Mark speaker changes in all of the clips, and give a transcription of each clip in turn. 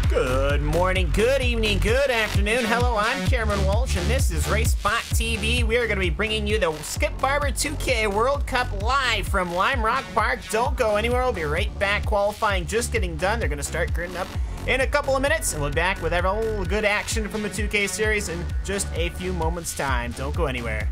Speaker 1: Good morning, good evening, good afternoon. Hello, I'm Cameron Walsh, and this is RaceSpotTV. We are going to be bringing you the Skip Barber 2K World Cup live from Lime Rock Park. Don't go anywhere. We'll be right back. Qualifying just getting done. They're going to start griding up in a couple of minutes, and we'll be back with all the good action from the 2K series in just a few moments' time. Don't go anywhere.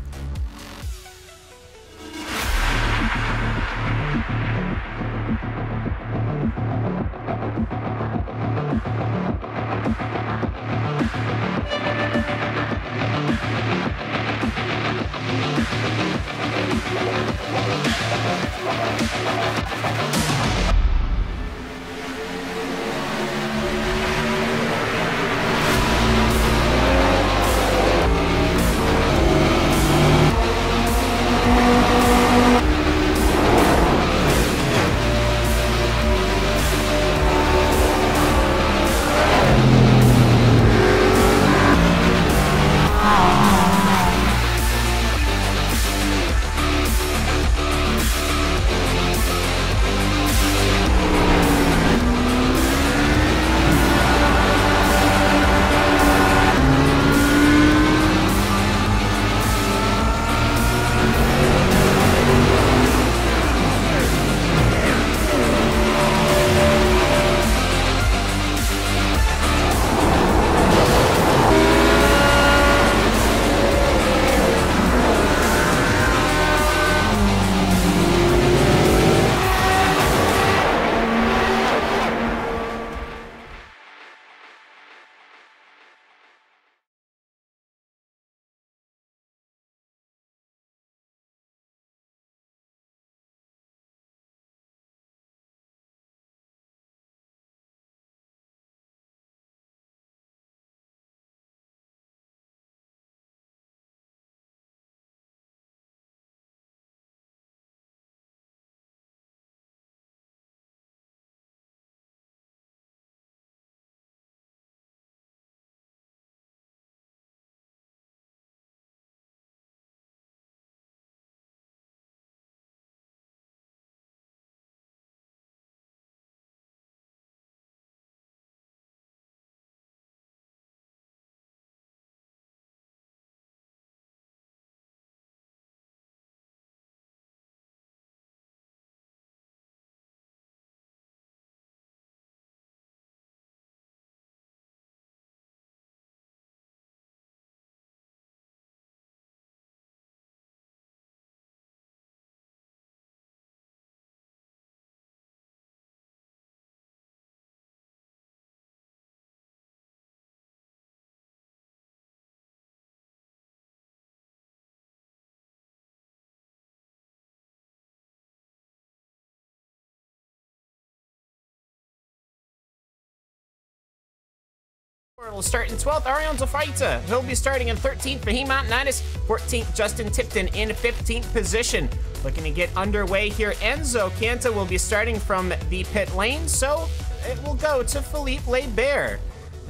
Speaker 1: Will start in 12th, Arion Zafaita. He'll be starting in 13th, Behemoth Nidus. 14th, Justin Tipton in 15th position. Looking to get underway here. Enzo Canta will be starting from the pit lane, so it will go to Philippe Lebert.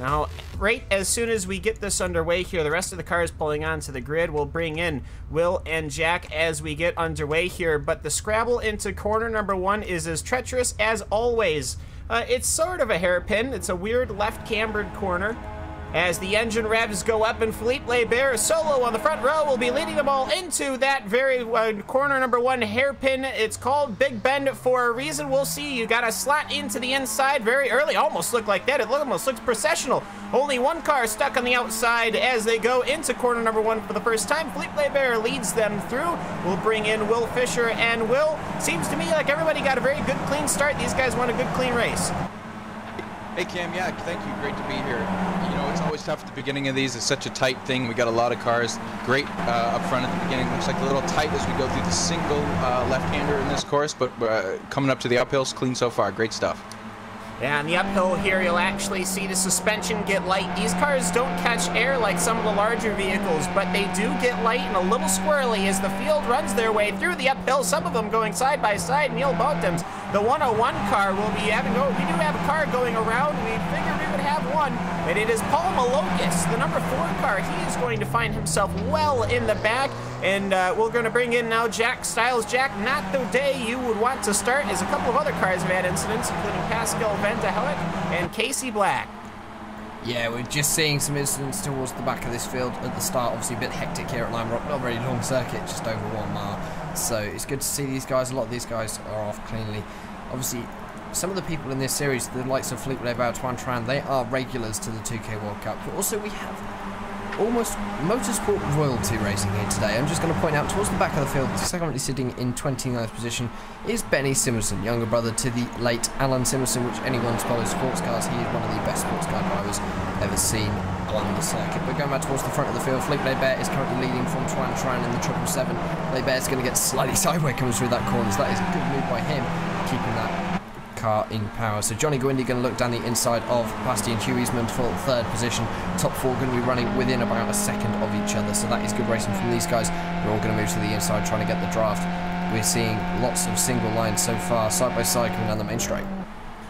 Speaker 1: Now, right as soon as we get this underway here, the rest of the cars pulling onto the grid, we'll bring in Will and Jack as we get underway here. But the scrabble into corner number 1 is as treacherous as always. It's sort of a hairpin. It's a weird left cambered corner. As the engine revs go up and Philippe Lebert solo on the front row will be leading them all into that very corner number 1 hairpin. It's called Big Bend for a reason. We'll see. You got a slot into the inside very early. Almost looked like that. It almost looks processional. Only one car stuck on the outside as they go into corner number 1 for the first time. Philippe Lebert leads them through. We'll bring in Will Fisher, and Will, seems to me like everybody got a very good clean start. These guys won a good clean race.
Speaker 2: Hey Cam, yeah, thank you. Great to be here. You know, it's always tough at the beginning of these. It's such a tight thing. We got a lot of cars. Great up front at the beginning. Looks like a little tight as we go through the single left-hander in this course, but coming up to the uphills, clean so far. Great stuff.
Speaker 1: Yeah, on the uphill here, you'll actually see the suspension get light. These cars don't catch air like some of the larger vehicles, but they do get light and a little squirrely as the field runs their way through the uphill, some of them going side by side. Neil Bogdams, the 101 car will be having, we do have a car going around. We figured we would have 1, and it is Paul Malokis, the number 4 car. He is going to find himself well in the back, and we're going to bring in now Jack Stiles. Jack, not the day you would want to start, as a couple of other cars have had incidents, including Pascal Vanderhelic and Casey Black.
Speaker 3: Yeah, we're just seeing some incidents towards the back of this field at the start. Obviously a bit hectic here at Lime Rock, not a very long circuit, just over 1 mile. So it's good to see these guys. A lot of these guys are off cleanly. Obviously, some of the people in this series, the likes of Philippe Lebert, Tuan Tran, they are regulars to the 2K World Cup. But also we have almost motorsport royalty racing here today. I'm just going to point out towards the back of the field, currently sitting in 29th position, is Benny Simerson, younger brother to the late Alan Simerson, which anyone who follows sports cars, he is one of the best sports car drivers ever seen on the circuit. But going back towards the front of the field, Philippe Lebert is currently leading from Tuan Tran in the 777. Lebert's going to get slightly sideways coming through that corner, so that is a good move by him, keeping that car in power. So Johnny Gwindy going to look down the inside of Bastien Huisman for 3rd position. Top 4 going to be running within about a second of each other, so that is good racing from these guys. We're all going to move to the inside trying to get the draft. We're seeing lots of single lines so far, side by side coming down the main straight.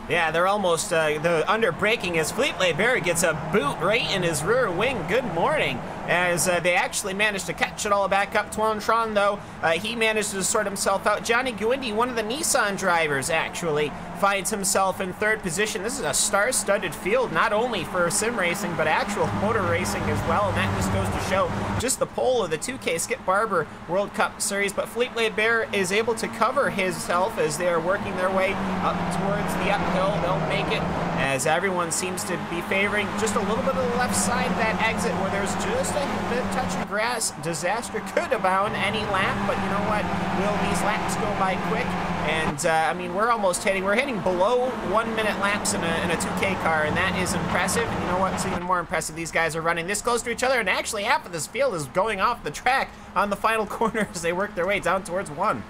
Speaker 1: Yeah, they're almost the under braking as Philippe Lebert gets a boot right in his rear wing. Good morning. As they actually managed to catch it all back up. Tuan Tran, though, he managed to sort himself out. Johnny Gwindy, one of the Nissan drivers, actually finds himself in 3rd position. This is a star-studded field, not only for sim racing, but actual motor racing as well, and that just goes to show just the pole of the 2K Skip Barber World Cup Series. But Philippe Lebert is able to cover himself as they are working their way up towards the uphill. They'll make it, as everyone seems to be favoring just a little bit of the left side of that exit, where there's just a bit of touch of grass. Disaster could abound any lap, but you know what? Will these laps go by quick? And I mean, we're hitting below 1 minute laps in a 2K car, and that is impressive. And you know what's even more impressive? These guys are running this close to each other, and actually half of this field is going off the track on the final corner as they work their way down towards 1.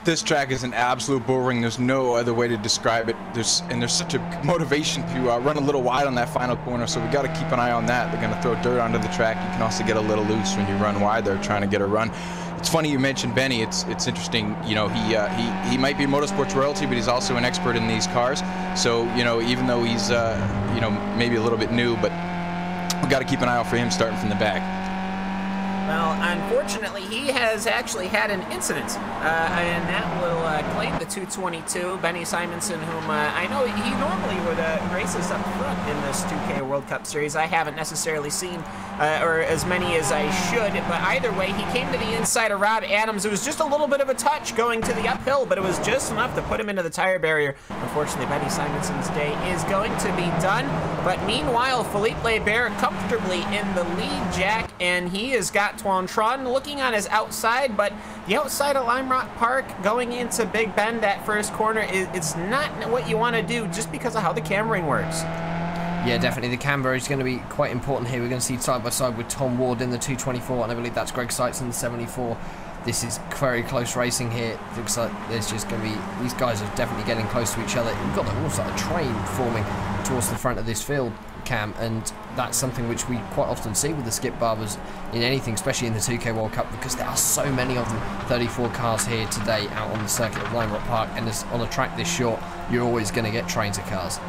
Speaker 2: This track is an absolute bull ring. There's no other way to describe it. There's such a motivation to run a little wide on that final corner, so we got to keep an eye on that. They're going to throw dirt onto the track. You can also get a little loose when you run wide. They're trying to get a run. It's funny you mentioned Benny. It's interesting. You know, he might be motorsports royalty, but he's also an expert in these cars. So you know, even though he's you know, maybe a little bit new, but we got to keep an eye out for him starting from the back.
Speaker 1: Well, unfortunately, he has actually had an incident, and that will claim the 222. Benny Simonson, whom I know he normally would race us up front in this 2K World Cup Series. I haven't necessarily seen, or as many as I should, but either way, he came to the inside of Rob Adams. It was just a little bit of a touch going to the uphill, but it was just enough to put him into the tire barrier. Unfortunately, Benny Simonson's day is going to be done, but meanwhile, Philippe Lebert comfortably in the lead, Jack, and he has got Tuan Tran looking on his outside, but the outside of Lime Rock Park going into Big Bend, that first corner, it's not what you want to do just because of how the cameraing works.
Speaker 3: Yeah, definitely. The camber is going to be quite important here. We're going to see side by side with Tom Ward in the 224, and I believe that's Greg Seitz in the 74. This is very close racing here. Looks like there's just going to be, these guys are definitely getting close to each other. We've got almost like a train forming towards the front of this field, Cam, and that's something which we quite often see with the Skip Barbers in anything, especially in the 2K World Cup, because there are so many of them. 34 cars here today out on the circuit of Lime Rock Park, and on a track this short, you're always going to get trains of cars.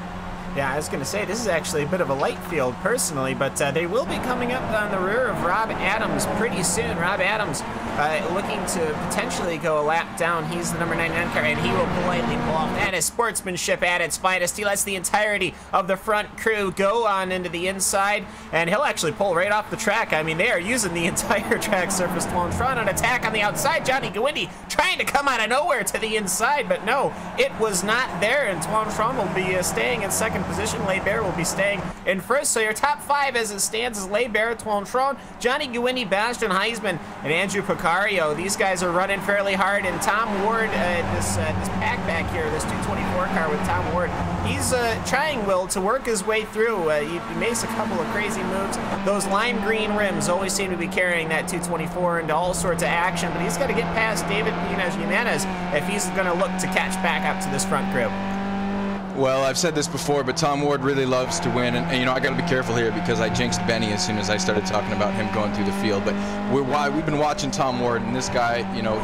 Speaker 1: Yeah, I was going to say, this is actually a bit of a light field personally, but they will be coming up on the rear of Rob Adams pretty soon. Rob Adams looking to potentially go a lap down. He's the number 99 car, and he will politely pull off. That is sportsmanship at its finest. He lets the entirety of the front crew go on into the inside, and he'll actually pull right off the track. I mean, they are using the entire track surface. Tuan Tran on attack on the outside. Johnny Gwindy trying to come out of nowhere to the inside, but no, it was not there, and Tuan Tran will be staying in second position. Lebert will be staying in first. So your top 5 as it stands is Lebert, Tuan Tran, Johnny Gwindy, Bastien Huisman, and Andrew Picario. These guys are running fairly hard, and Tom Ward, this pack back here, this 224 car with Tom Ward, he's trying, Will, to work his way through. He makes a couple of crazy moves. Those lime green rims always seem to be carrying that 224 into all sorts of action, but he's got to get past David Jimenez if he's going to look to catch back up to this front group.
Speaker 2: Well, I've said this before, but Tom Ward really loves to win, and you know, I got to be careful here because I jinxed Benny as soon as I started talking about him going through the field. But we've been watching Tom Ward, and this guy, you know,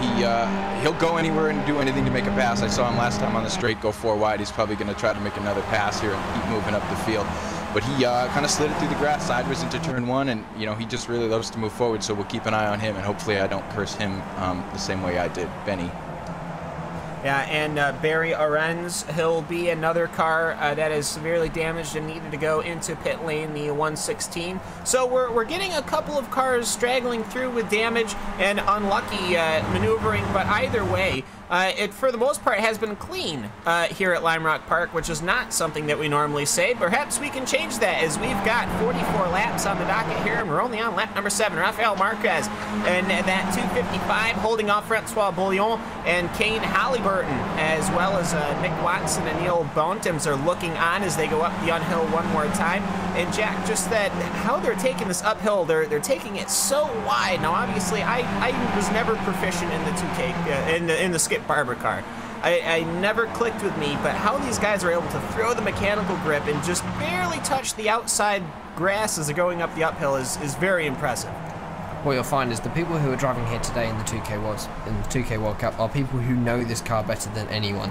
Speaker 2: he'll go anywhere and do anything to make a pass. I saw him last time on the straight go 4 wide. He's probably going to try to make another pass here and keep moving up the field. but he kind of slid it through the grass sideways into turn 1, and you know, he just really loves to move forward, so we'll keep an eye on him, and hopefully I don't curse him the same way I did Benny.
Speaker 1: Yeah, and Barry Arens, he'll be another car that is severely damaged and needed to go into pit lane, the 116. So we're getting a couple of cars straggling through with damage and unlucky maneuvering, but either way, it, for the most part, has been clean here at Lime Rock Park, which is not something that we normally say. Perhaps we can change that, as we've got 44 laps on the docket here, and we're only on lap number 7. Rafael Marquez and that 255 holding off Francois Bouillon and Kane Halliburton, as well as Nick Watson and Neil Bontemps are looking on as they go up the uphill one more time. And Jack, just that, how they're taking this uphill, they're taking it so wide. Now, obviously, I was never proficient in the 2K, in the Skip Barber car. I never clicked with me, but how these guys are able to throw the mechanical grip and just barely touch the outside grass as they're going up the uphill is very impressive.
Speaker 3: What you'll find is the people who are driving here today in the 2K World Cup are people who know this car better than anyone,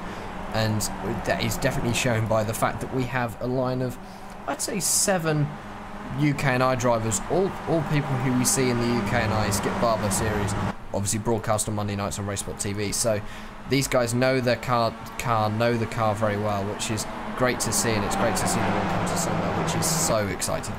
Speaker 3: and that is definitely shown by the fact that we have a line of, I'd say, 7 UK&I drivers, all people who we see in the UK&I Skip Barber series, obviously broadcast on Monday nights on RaceSpotTV. So these guys know their car, know the car very well, which is great to see, and it's great to see them all come to somewhere, which is so exciting.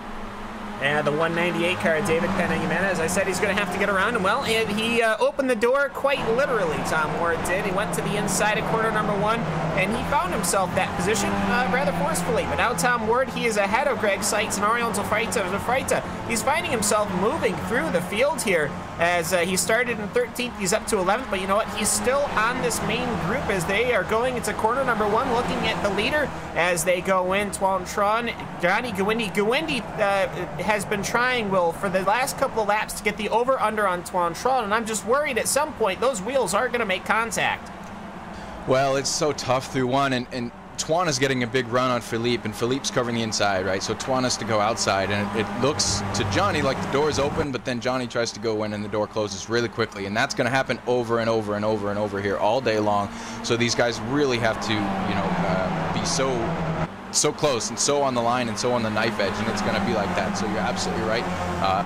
Speaker 1: And the 198 car, David Pena Jimenez, I said he's going to have to get around him. Well, he opened the door quite literally, Tom Ward did. He went to the inside of corner number 1, and he found himself that position rather forcefully. But now Tom Ward, he is ahead of Greg Seitz and Ariel Zafreita. He's finding himself moving through the field here as he started in 13th. He's up to 11th, but you know what? He's still on this main group as they are going into corner number 1, looking at the leader as they go in. Tuan Tron, Johnny Gawindi. Gawindi has been trying, Will, for the last couple of laps to get the over-under on Tuan Tron, and I'm just worried at some point those wheels aren't going to make contact.
Speaker 2: Well, it's so tough through 1, and Tuan is getting a big run on Philippe, and Philippe's covering the inside, right? So Tuan has to go outside, and it looks to Johnny like the door is open, but then Johnny tries to go in, and the door closes really quickly, and that's going to happen over and over and over and over here all day long. So these guys really have to, you know, be so close and so on the line and so on the knife edge, and it's going to be like that. So you're absolutely right.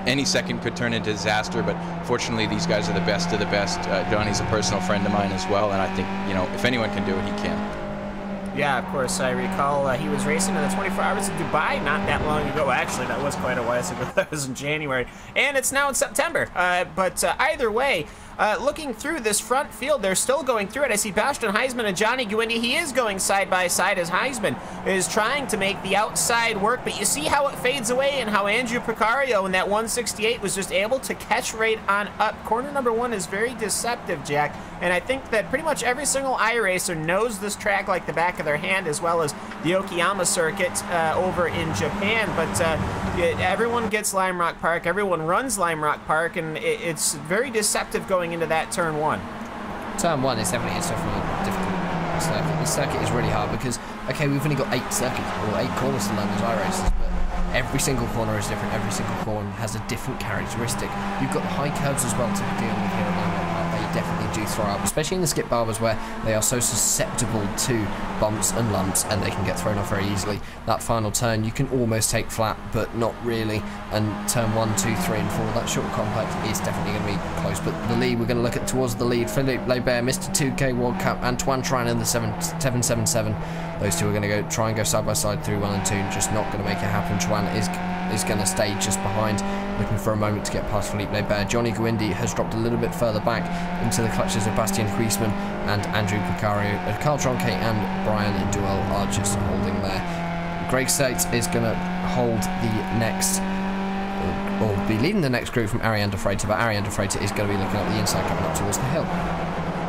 Speaker 2: Any second could turn into disaster, but fortunately these guys are the best of the best. Johnny's a personal friend of mine as well, and I think, you know, if anyone can do it, he can.
Speaker 1: Yeah, of course, I recall he was racing in the 24 Hours of Dubai not that long ago. Actually, that was quite a while ago. That was in January, and it's now in September. But either way, looking through this front field, they're still going through it. I see Bastian Heisman and Johnny Gawindi. He is going side by side as Heisman is trying to make the outside work, but you see how it fades away and how Andrew Picario in that 168 was just able to catch right on up. Corner number 1 is very deceptive, Jack, and I think that pretty much every single iRacer knows this track like the back of their hand, as well as the Okayama circuit over in Japan. But everyone gets Lime Rock Park, everyone runs Lime Rock Park, and it's very deceptive going into that turn 1.
Speaker 3: Turn 1 is definitely a difficult circuit. This circuit is really hard because, okay, we've only got 8 circuits, or 8 corners to learn as iRacers, but every single corner is different. Every single corner has a different characteristic. You've got the high curves as well to deal with here at Lime Rock Park. They definitely do throw up, especially in the Skip Barbers where they are so susceptible to bumps and lumps, and they can get thrown off very easily. That final turn you can almost take flat, but not really, and turn 1, 2, 3 and 4, that short complex is definitely going to be close. But the lead, we're going to look at towards the lead. Philippe Lebert, Mr. 2K World Cup, Antoine Tran in the 777. Those two are going to try and go side by side through 1 and 2, just not going to make it happen. Tran is going to stay just behind, looking for a moment to get past Philippe Lebert. Johnny Gawindi has dropped a little bit further back into the clutches of Bastien Huisman and Andrew Picario. Carl Tronke and Brian Duell are just holding there. Greg Seitz is going to hold the next, or be leading the next group from Ariane de Freitas, but Ariane de Freitas is going to be looking up the inside coming up towards the hill.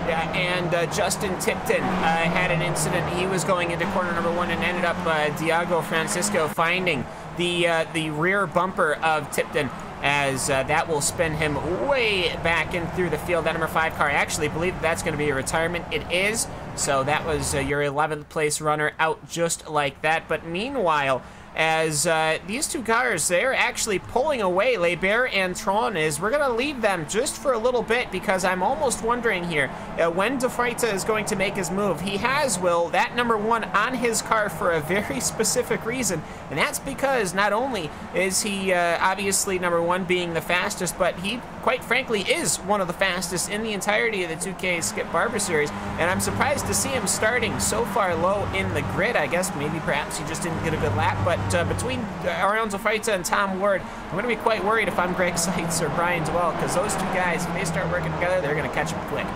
Speaker 1: Yeah, and Justin Tipton had an incident. He was going into corner number 1 and ended up Diego Francisco finding the rear bumper of Tipton, as that will spin him way back in through the field. That number 5 car, I actually believe that's going to be a retirement. It is. So that was your 11th place runner out just like that. But meanwhile, as these two cars, they're actually pulling away. Barber and Tron is. We're going to leave them just for a little bit because I'm almost wondering here when De Vrijten is going to make his move. He has, Will, that number 1 on his car for a very specific reason, and that's because not only is he obviously number 1 being the fastest, but he, quite frankly, is one of the fastest in the entirety of the 2K Skip Barber series, and I'm surprised to see him starting so far low in the grid. I guess maybe perhaps he just didn't get a good lap, but between Arion De Vrijten and Tom Ward, I'm going to be quite worried if I'm Greg Seitz or Brian Dwell, because those two guys, if they start working together, they're going to catch him quick.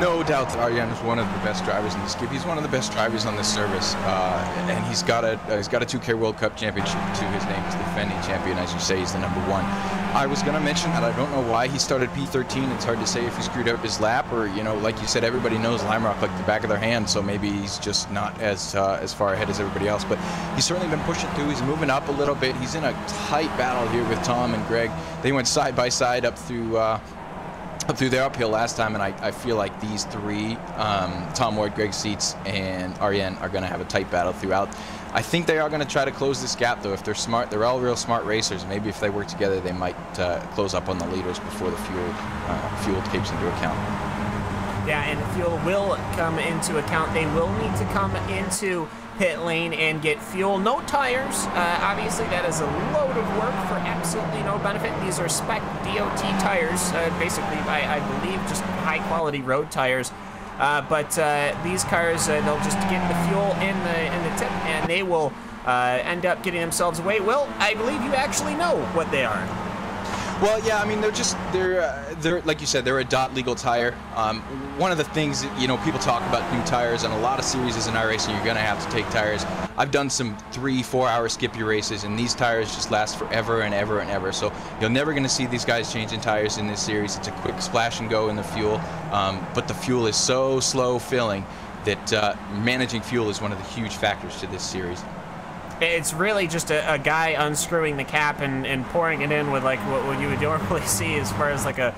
Speaker 2: No doubt that Arion is one of the best drivers in this game. He's one of the best drivers on this service, and he's got a 2K World Cup championship to his name. He's the defending champion, as you say. He's the number 1. I was going to mention that I don't know why he started P13. It's hard to say if he screwed up his lap, or like you said, everybody knows Lime Rock like the back of their hand, so maybe he's just not as far ahead as everybody else. But he's certainly been pushing through. He's moving up a little bit. He's in a tight battle here with Tom and Greg. They went side by side up through their uphill last time, and I feel like these 3, Tom Ward, Greg Seitz, and Ariane, are going to have a tight battle throughout. I think they are going to try to close this gap, though. If they're smart, they're all real smart racers. Maybe if they work together, they might close up on the leaders before the fuel takes into account.
Speaker 1: Yeah, and the fuel will come into account. They will need to come into pit lane and get fuel. No tires. Obviously, that is a load of work for absolutely no benefit. These are spec DOT tires, basically, I believe, just high-quality road tires. But these cars, they'll just get the fuel in the tip, and they will end up getting themselves away. Will, I believe you actually know what they are.
Speaker 2: Well, yeah, I mean, they're like you said, they're a DOT legal tire. One of the things that, people talk about new tires, and a lot of series in iRacing, you're going to have to take tires. I've done some 3-4 hour Skippy races, and these tires just last forever and ever and ever. So you're never going to see these guys changing tires in this series. It's a quick splash and go in the fuel, but the fuel is so slow filling that managing fuel is one of the huge factors to this series.
Speaker 1: It's really just a guy unscrewing the cap and pouring it in with like what you would normally see as far as like a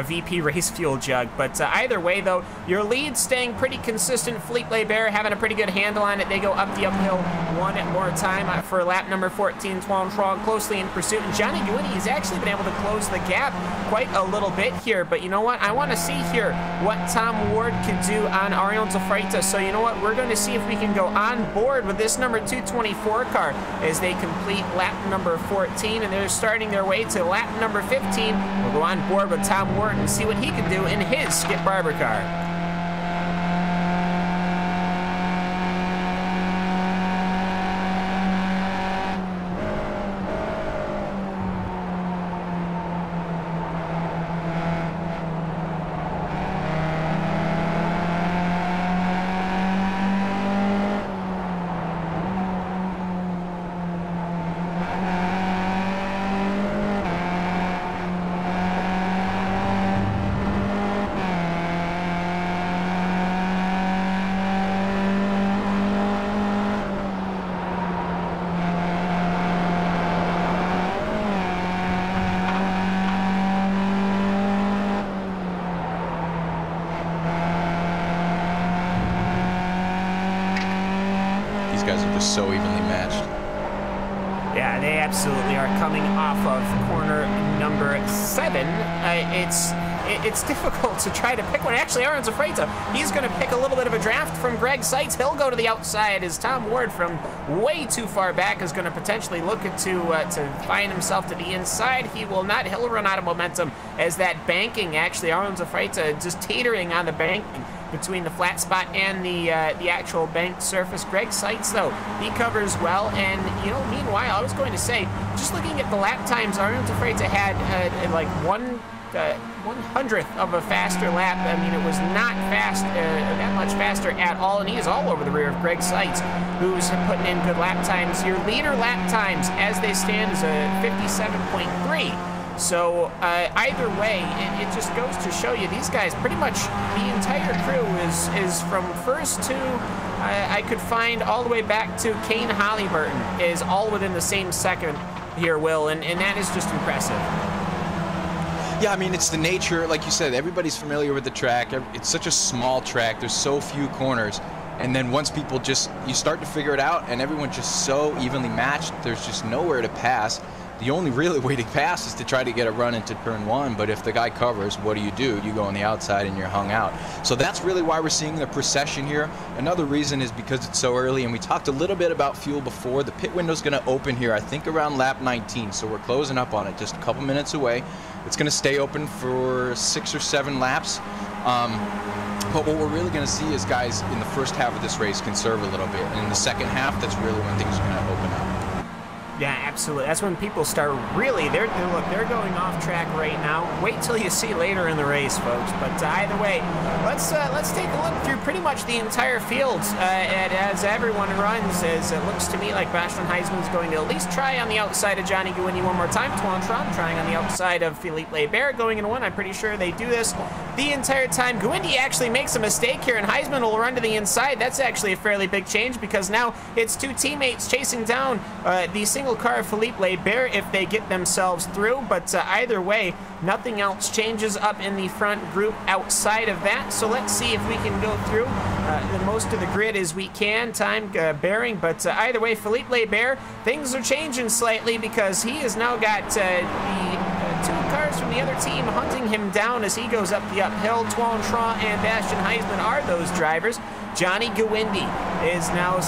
Speaker 1: VP race fuel jug. But either way, though, your lead staying pretty consistent. Philippe Labert having a pretty good handle on it. They go up the uphill one more time for lap number 14. Twan Tron closely in pursuit. And Johnny Guidi has actually been able to close the gap quite a little bit here. But you know what? I want to see here what Tom Ward can do on Arion De Vrijten. So you know what? We're going to see if we can go on board with this number 224 car as they complete lap number 14. And they're starting their way to lap number 15. We'll go on board with Tom Ward and see what he can do in his Skip Barber car.
Speaker 2: Guys are just so evenly matched.
Speaker 1: Yeah, they absolutely are coming off of corner number 7. It's difficult to try to pick one. Actually, Arion De Vrijten, he's going to pick a little bit of a draft from Greg Seitz. He'll go to the outside as Tom Ward from way too far back is going to potentially look to find himself to the inside. He will not. He'll run out of momentum as that banking, actually, Arion De Vrijten just teetering on the banking between the flat spot and the actual banked surface. Greg Seitz, though, he covers well. And, meanwhile, I was going to say, just looking at the lap times, Arion De Vrijten had like 1/100th of a faster lap. I mean, it was not fast, that much faster at all, and he is all over the rear of Greg Seitz, who's putting in good lap times. Your leader lap times, as they stand, is a 57.3. So either way, it just goes to show you these guys, pretty much the entire crew is from first to, I could find all the way back to Kane Halliburton, is all within the same second here, Will, and that is just impressive.
Speaker 2: Yeah, I mean, it's the nature, like you said, everybody's familiar with the track. It's such a small track. There's so few corners. And then once people you start to figure it out, and everyone's just so evenly matched, there's just nowhere to pass. The only really way to pass is to try to get a run into turn one, but if the guy covers, what do? You go on the outside and you're hung out. So that's really why we're seeing the procession here. Another reason is because it's so early, and we talked a little bit about fuel before. The pit window's going to open here, I think, around lap 19, so we're closing up on it, just a couple minutes away. It's going to stay open for 6 or 7 laps. But what we're really going to see is guys in the first half of this race conserve a little bit, and in the second half, that's really when things are going to open up.
Speaker 1: Yeah, absolutely. That's when people start really, they're going off track right now. Wait till you see later in the race, folks. But either way, let's take a look through pretty much the entire field as everyone runs. As it looks to me like Bastian Heisman's going to at least try on the outside of Johnny Guindi one more time. Toine Tron trying on the outside of Philippe Lebert going in one. I'm pretty sure they do this the entire time. Guindi actually makes a mistake here, and Heisman will run to the inside. That's actually a fairly big change because now it's 2 teammates chasing down the single car of Philippe Lebert if they get themselves through. But either way, nothing else changes up in the front group outside of that. So let's see if we can go through the most of the grid as we can, time bearing. But either way, Philippe Lebert, things are changing slightly because he has now got the 2 cars from the other team hunting him down as he goes up the uphill. Toine Tron and Bastian Heisman are those drivers. Johnny Guindi is now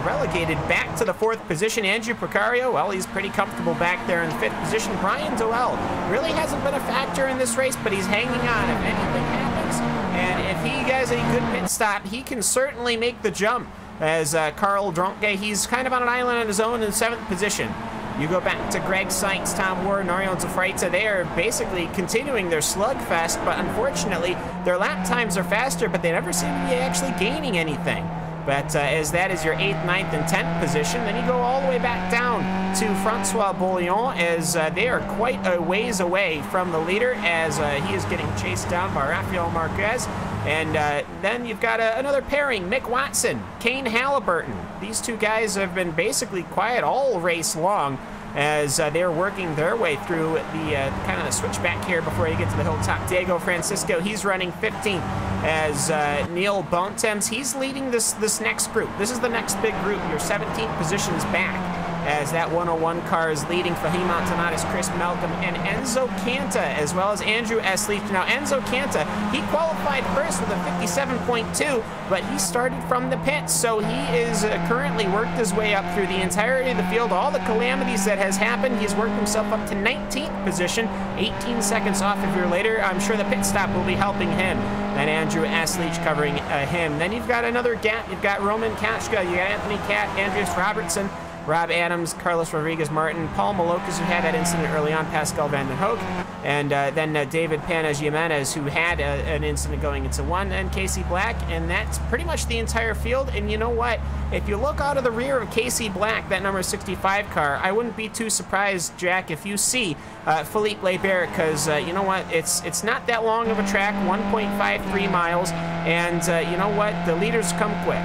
Speaker 1: relegated back to the 4th position. Andrew Precario, well, he's pretty comfortable back there in the 5th position. Brian Doel really hasn't been a factor in this race, but he's hanging on if anything happens. And if he has a good pit stop, he can certainly make the jump. As Carl Dronke, he's kind of on an island on his own in 7th position. You go back to Greg Sykes, Tom Ward, and Arion Zafreitza. They are basically continuing their slugfest, but unfortunately, their lap times are faster, but they never seem to be actually gaining anything. But as that is your 8th, 9th, and 10th position, then you go all the way back down to Francois Bouillon as they are quite a ways away from the leader as he is getting chased down by Rafael Marquez. And then you've got another pairing, Mick Watson, Kane Halliburton. These 2 guys have been basically quiet all race long as they're working their way through the kind of the switchback here before you get to the hilltop. Diego Francisco, he's running 15th as Neil Bontemps, he's leading this next group. This is the next big group. Your 17th position's back as that 101 car is leading Fahim Antanatis, Chris Malcolm, and Enzo Canta, as well as Andrew S. Leach. Now, Enzo Canta, he qualified first with a 57.2, but he started from the pits, so he is currently worked his way up through the entirety of the field. All the calamities that has happened, he's worked himself up to 19th position, 18 seconds off if you're later. I'm sure the pit stop will be helping him. Then Andrew S. Leach covering him. Then you've got another gap. You've got Roman Kachka, you got Anthony Catt, Andreas Robertson, Rob Adams, Carlos Rodriguez-Martin, Paul Malokas, who had that incident early on, Pascal Van den Hoek, and then David Panas-Jimenez, who had an incident going into 1, and Casey Black, and that's pretty much the entire field. And you know what? If you look out of the rear of Casey Black, that number 65 car, I wouldn't be too surprised, Jack, if you see Philippe Lebert, because you know what? It's not that long of a track, 1.53 miles, and you know what? The leaders come quick.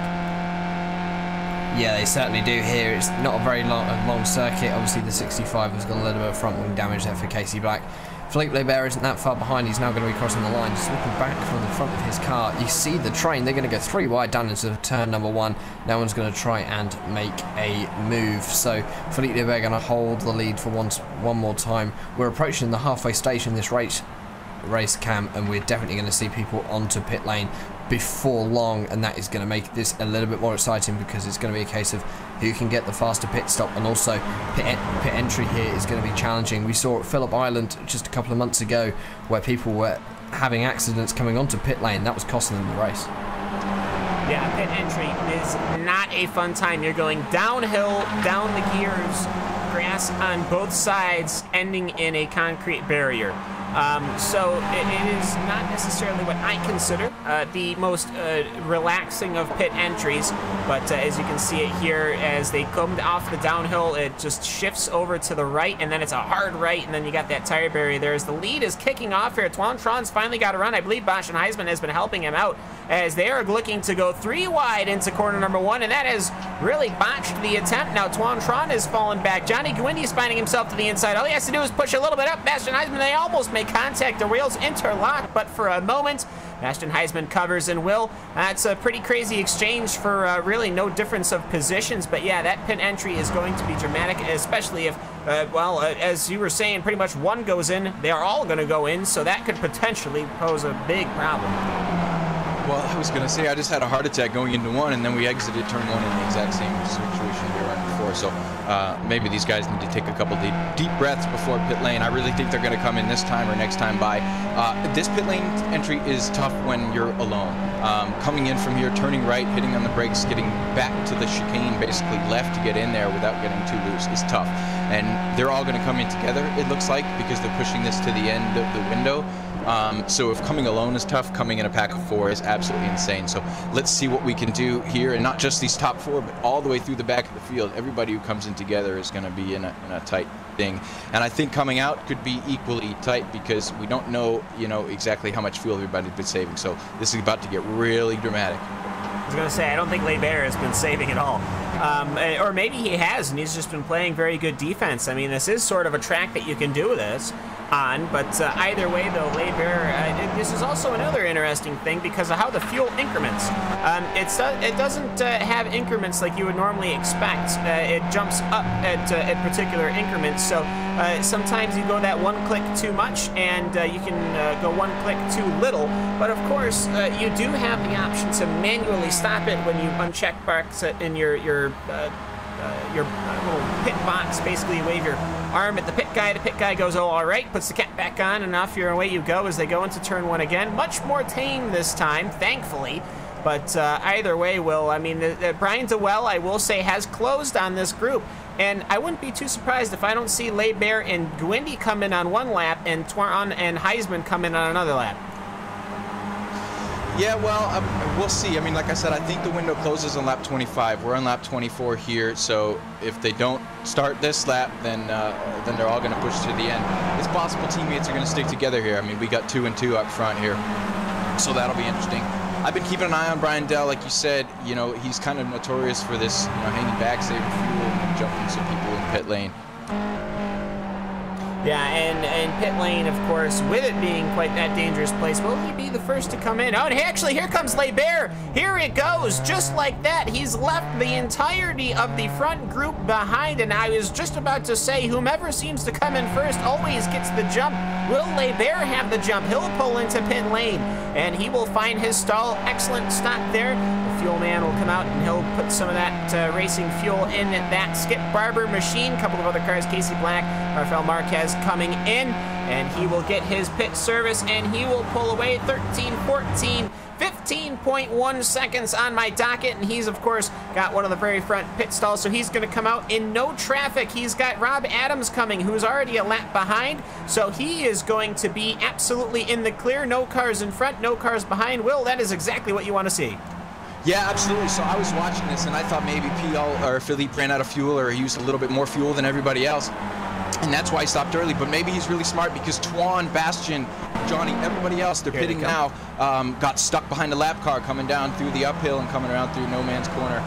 Speaker 3: Yeah, they certainly do here. It's not a very long circuit. Obviously, the 65 has got a little bit of front wing damage there for Casey Black. Philippe Lebert isn't that far behind. He's now going to be crossing the line. Just looking back from the front of his car, you see the train. They're going to go 3 wide down into turn number 1. No one's going to try and make a move. So Philippe Lebert going to hold the lead for one more time. We're approaching the halfway stage in this race cam, and we're definitely going to see people onto pit lane before long, and that is going to make this a little bit more exciting because it's going to be a case of who can get the faster pit stop, and also pit entry here is going to be challenging. We saw at Phillip Island just a couple of months ago where people were having accidents coming onto pit lane. That was costing them the race.
Speaker 1: Yeah, pit entry is not a fun time. You're going downhill, down the gears, grass on both sides, ending in a concrete barrier. So it is not necessarily what I consider the most relaxing of pit entries, but as you can see it here, as they come off the downhill, it just shifts over to the right, and then it's a hard right, and then you got that tire barrier there. As the lead is kicking off here, Toine Tron's finally got a run. I believe Bastian Heisman has been helping him out as they are looking to go 3 wide into corner number 1, and that has really botched the attempt. Now Toine Tron has fallen back. Johnny Guindi is finding himself to the inside. All he has to do is push a little bit up. Bastian Heisman, they almost make contact. The wheels interlock, but for a moment, Ashton Heisman covers and Will. That's a pretty crazy exchange for really no difference of positions. But yeah, that pit entry is going to be dramatic, especially if, well, as you were saying, pretty much one goes in. They are all going to go in, so that could potentially pose a big problem.
Speaker 2: Well, I was going to say I just had a heart attack going into one, and then we exited turn one in the exact same situation we were in before. So maybe these guys need to take a couple deep breaths before pit lane. I really think they're going to come in this time or next time by. This pit lane entry is tough when you're alone. Coming in from here, turning right, hitting on the brakes, getting back to the chicane, basically left to get in there without getting too loose is tough. And they're all going to come in together, it looks like, because they're pushing this to the end of the window. So if coming alone is tough, coming in a pack of 4 is absolutely insane. So let's see what we can do here, and not just these top 4, but all the way through the back of the field. Everybody who comes in together is going to be in a tight thing. And I think coming out could be equally tight because we don't know, exactly how much fuel everybody's been saving. So this is about to get really dramatic.
Speaker 1: I was going to say, I don't think Barber has been saving at all. Or maybe he has, and he's just been playing very good defense. I mean, this is sort of a track that you can do this on, but either way, though, Barber, this is also another interesting thing because of how the fuel increments. It doesn't have increments like you would normally expect. It jumps up at particular increments, so sometimes you go that one click too much, and you can go one click too little. But of course, you do have the option to manually stop it when you uncheck box in your little pit box. Basically, you wave your arm at the pit guy. The pit guy goes, oh, all right, puts the cap back on, and off your way you go as they go into turn 1 again. Much more tame this time, thankfully. But either way, Will, I mean, Brian DeWell, I will say, has closed on this group. And I wouldn't be too surprised if I don't see Barber and Gwindy come in on one lap and Twan and Heisman come in on another lap.
Speaker 2: Yeah, well, we'll see. I mean, like I said, I think the window closes on lap 25. We're on lap 24 here, so if they don't start this lap, then they're all going to push to the end. It's possible teammates are going to stick together here. I mean, we got 2 and 2 up front here, so that'll be interesting. I've been keeping an eye on Brian Dell, like you said. He's kind of notorious for this, hanging back, saving fuel, and jumping some people in pit lane.
Speaker 1: Yeah, and pit lane, of course, with it being quite that dangerous place, will he be the first to come in? Oh, and actually, here comes Barber. Here it goes, just like that. He's left the entirety of the front group behind, and I was just about to say, whomever seems to come in first always gets the jump. Will Barber have the jump? He'll pull into pit lane, and he will find his stall. Excellent stop there. The fuel man will come out, and he'll put some of that racing fuel in that Skip Barber machine. A couple of other cars, Casey Black, Rafael Marquez coming in, and he will get his pit service, and he will pull away 13, 14, 15.1 seconds on my docket, and he's, of course, got one of the very front pit stalls, so he's going to come out in no traffic. He's got Rob Adams coming, who's already a lap behind, so he is going to be absolutely in the clear. No cars in front, no cars behind. Will, that is exactly what you want to see.
Speaker 2: Yeah, absolutely. So I was watching this, and I thought maybe Philippe ran out of fuel, or he used a little bit more fuel than everybody else. And that's why he stopped early, but maybe he's really smart because Twan, Bastian, Johnny, everybody else, they're pitting now, got stuck behind a lap car coming down through the uphill and coming around through No Man's Corner,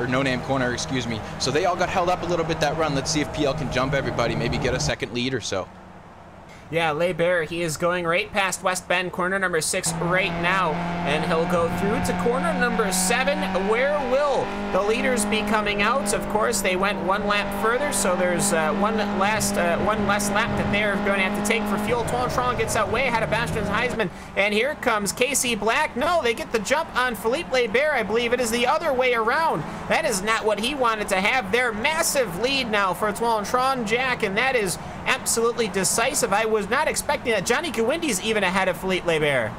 Speaker 2: or No Name Corner, excuse me. So they all got held up a little bit that run. Let's see if PL can jump everybody, maybe get a second lead or so.
Speaker 1: Yeah, Barber, he is going right past West Bend, corner number 6 right now, and he'll go through to corner number 7. Where will the leaders be coming out? Of course, they went one lap further, so there's one less lap that they're going to have to take for fuel. Twan gets out way ahead of Bastian Heisman, and here comes Casey Black. No, they get the jump on Philippe Barber. I believe it is the other way around. That is not what he wanted to have. Their massive lead now for Twan Jack, and that is absolutely decisive. I was not expecting that. Johnny Gwindy's even ahead of Philippe Barber.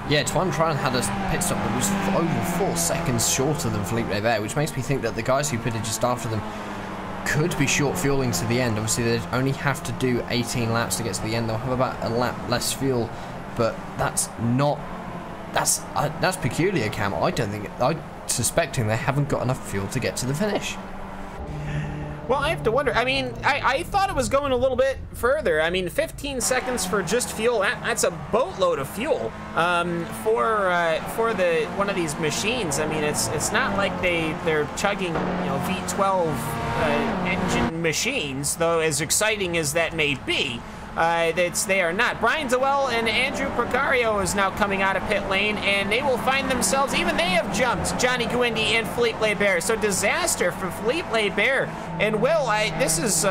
Speaker 3: Yeah, Twan had a pit stop that was over 4 seconds shorter than Philippe Barber, which makes me think that the guys who pitted just after them could be short fueling to the end. Obviously, they only have to do 18 laps to get to the end. They'll have about a lap less fuel, but that's peculiar, Cam. I'm suspecting they haven't got enough fuel to get to the finish.
Speaker 1: Well, I have to wonder. I mean, I thought it was going a little bit further. I mean, 15 seconds for just fuel, that's a boatload of fuel for one of these machines. I mean, it's not like they're chugging, V12 engine machines, though as exciting as that may be. they are not. Brian Dewell and Andrew Precario is now coming out of pit lane, and they will find themselves, even they have jumped Johnny Guindy and Philippe Lebert. So disaster for Philippe Lebert. And Will, this is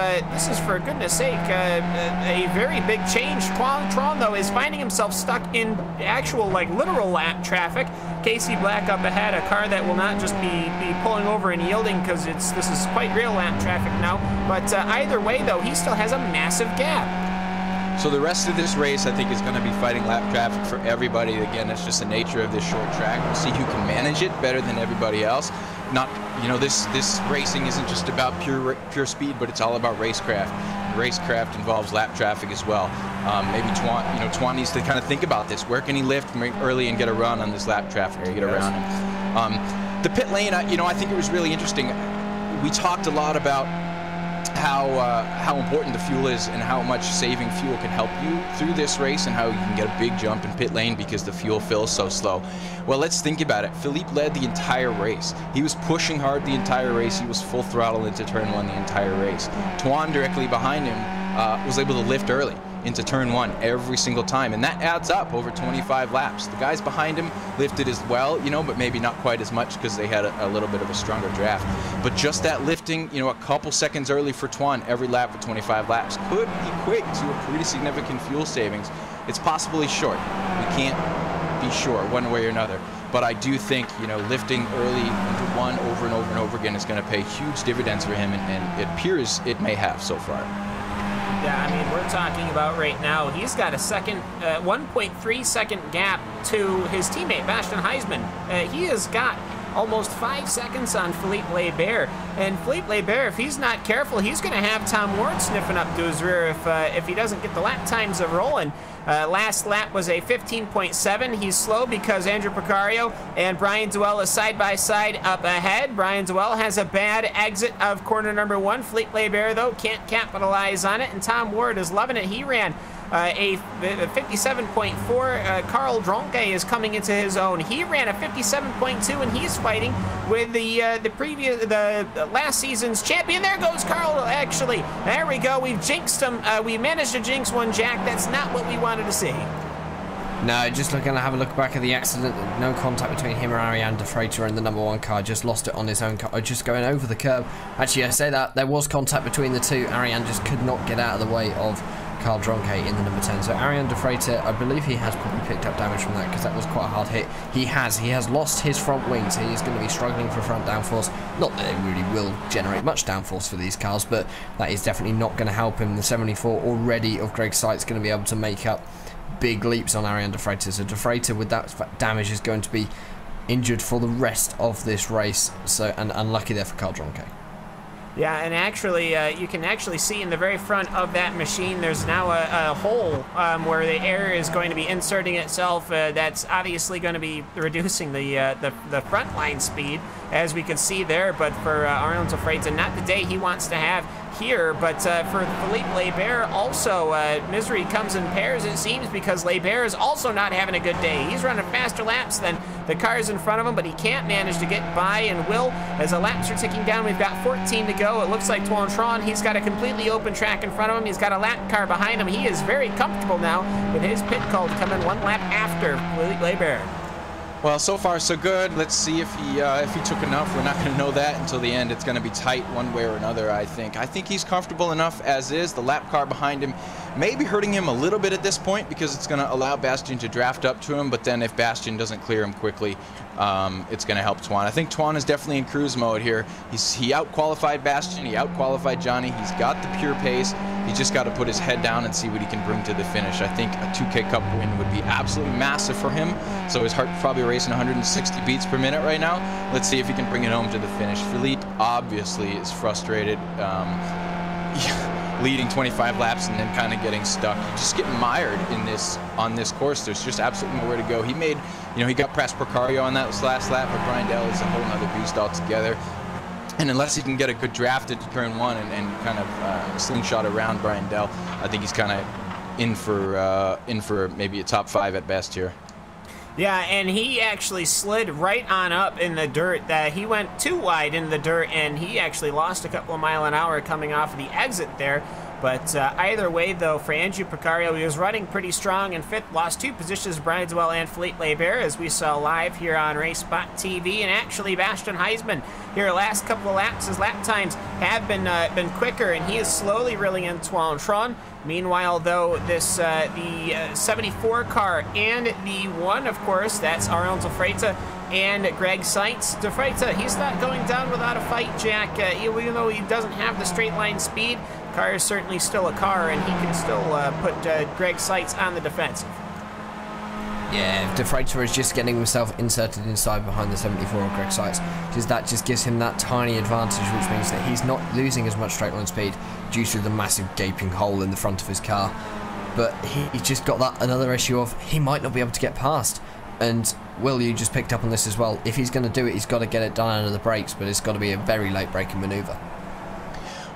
Speaker 1: for goodness sake a very big change. Tron though is finding himself stuck in actual, like, literal lap traffic. Casey Black up ahead, a car that will not just be pulling over and yielding, because this is quite real lap traffic now. But either way though, he still has a massive gap.
Speaker 2: So the rest of this race, I think, is going to be fighting lap traffic for everybody. Again, it's just the nature of this short track. We'll see who can manage it better than everybody else. Not, you know, this racing isn't just about pure speed, but it's all about racecraft. Racecraft involves lap traffic as well. Maybe Twan needs to kind of think about this. Where can he lift early and get a run on this lap traffic to get around him? The pit lane, I think it was really interesting. We talked a lot about how important the fuel is and how much saving fuel can help you through this race, and how you can get a big jump in pit lane because the fuel fills so slow. Well, let's think about it. Philippe led the entire race. He was pushing hard the entire race. He was full throttle into turn 1 the entire race. Twan directly behind him was able to lift early into turn 1 every single time, and that adds up over 25 laps. The guys behind him lifted as well, you know, but maybe not quite as much because they had a little bit of a stronger draft. But just that lifting, you know, a couple seconds early for Twan every lap for 25 laps could equate to a pretty significant fuel savings. It's possibly short. We can't be sure one way or another. But I do think, you know, lifting early into 1 over and over and over again is going to pay huge dividends for him, and it appears it may have so far.
Speaker 1: Yeah, I mean, we're talking about right now, he's got a 1.3 second gap to his teammate, Bastian Heisman. He has got almost 5 seconds on Philippe Lebert. And Philippe Lebert, if he's not careful, he's going to have Tom Ward sniffing up to his rear if he doesn't get the lap times rolling. Last lap was a 15.7. He's slow because Andrew Precario and Brian Dewell is side by side up ahead. Brian Dewell has a bad exit of corner number 1. Philippe Lebert, though, can't capitalize on it, and Tom Ward is loving it. He ran a 57.4. Carl Dronke is coming into his own. He ran a 57.2, and he's fighting with the last season's champion. There goes Carl, actually. There we go. We've jinxed him. We managed to jinx one, Jack. That's not what we wanted to see.
Speaker 3: No, just going to have a look back at the accident. No contact between him and Ariane de Freitas and the number 1 car. Just lost it on his own car, just going over the curb. Actually, I say that there was contact between the two. Ariane just could not get out of the way of Carl Dronke in the number 10. So Ariane de Freitas, I believe he has probably picked up damage from that, because that was quite a hard hit. He has lost his front wings. He is going to be struggling for front downforce. Not that it really will generate much downforce for these cars, but that is definitely not going to help him. The 74 already of Greg Seitz going to be able to make up big leaps on Ariane de Freitas. So de Freitas with that damage is going to be injured for the rest of this race. So, and unlucky there for Carl Dronke.
Speaker 1: Yeah, and actually, you can actually see in the very front of that machine, there's now a hole where the air is going to be inserting itself. That's obviously going to be reducing the front line speed, as we can see there. But for Ariane de Freitas, not the day he wants to have here. But for Philippe Lebert, also misery comes in pairs, it seems, because Lebert is also not having a good day. He's running faster laps than the cars in front of him, but he can't manage to get by. And Will, as the laps are ticking down, we've got 14 to go. It looks like Tron, he's got a completely open track in front of him. He's got a lap car behind him. He is very comfortable now with his pit call to come in 1 lap after Philippe Lebert.
Speaker 2: Well, so far so good. Let's see if he took enough. We're not going to know that until the end. It's going to be tight one way or another, I think. I think he's comfortable enough as is. The lap car behind him may be hurting him a little bit at this point, because it's going to allow Bastian to draft up to him, but then if Bastian doesn't clear him quickly, it's going to help Twan. I think Twan is definitely in cruise mode here. He out-qualified Bastian. He out-qualified Johnny. He's got the pure pace. He's just got to put his head down and see what he can bring to the finish. I think a 2K Cup win would be absolutely massive for him. So his heart probably racing 160 beats per minute right now. Let's see if he can bring it home to the finish. Philippe obviously is frustrated, leading 25 laps and then kind of getting stuck. You just get mired on this course. There's just absolutely nowhere to go. He made, he got past Precario on that last lap, but Brian Dell is a whole other beast altogether. And unless he can get a good draft into turn 1 and kind of slingshot around Brian Dell, I think he's kind of in for maybe a top 5 at best here.
Speaker 1: Yeah, and he actually slid right on up in the dirt. He went too wide in the dirt, and he actually lost a couple of miles an hour coming off the exit there. But either way, though, for Andrew Picario, he was running pretty strong in 5th, lost 2 positions, Brian Dwell and Philippe Lebert, as we saw live here on RaceSpotTV. And actually, Bastian Heisman here, last couple of laps, his lap times have been quicker, and he is slowly reeling in Tuan Tron. Meanwhile, though, this the 74 car and the one, of course, that's Ariel De Freitas and Greg Seitz. De Freitas, he's not going down without a fight, Jack. Even though he doesn't have the straight line speed, car is certainly still a car, and he can still put Greg Seitz on the defensive.
Speaker 3: Yeah, De Freitas is just getting himself inserted inside behind the 74 of Greg Seitz. That just gives him that tiny advantage, which means that he's not losing as much straight line speed due to the massive gaping hole in the front of his car. But he's just got that another issue of he might not be able to get past. And Will, you just picked up on this as well. If he's going to do it, he's got to get it done under the brakes, but it's got to be a very late braking maneuver.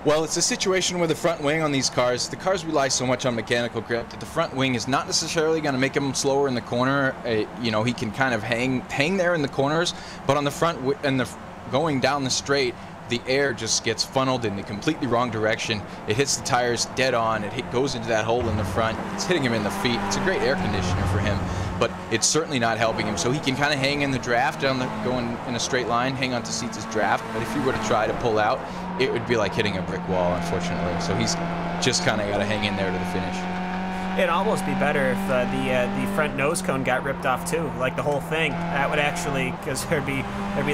Speaker 2: Well, it's a situation where the front wing on these cars, the cars rely so much on mechanical grip that the front wing is not necessarily going to make him slower in the corner. You know, he can kind of hang there in the corners, but on the front and going down the straight, the air just gets funneled in the completely wrong direction. It hits the tires dead on. It goes into that hole in the front. It's hitting him in the feet. It's a great air conditioner for him, but it's certainly not helping him. So he can kind of hang in the draft, going in a straight line, hang on to Seats' draft. But if he were to try to pull out, it would be like hitting a brick wall, unfortunately. So he's just kind of got to hang in there to the finish.
Speaker 1: It'd almost be better if the front nose cone got ripped off too, like the whole thing. That would actually, because there'd be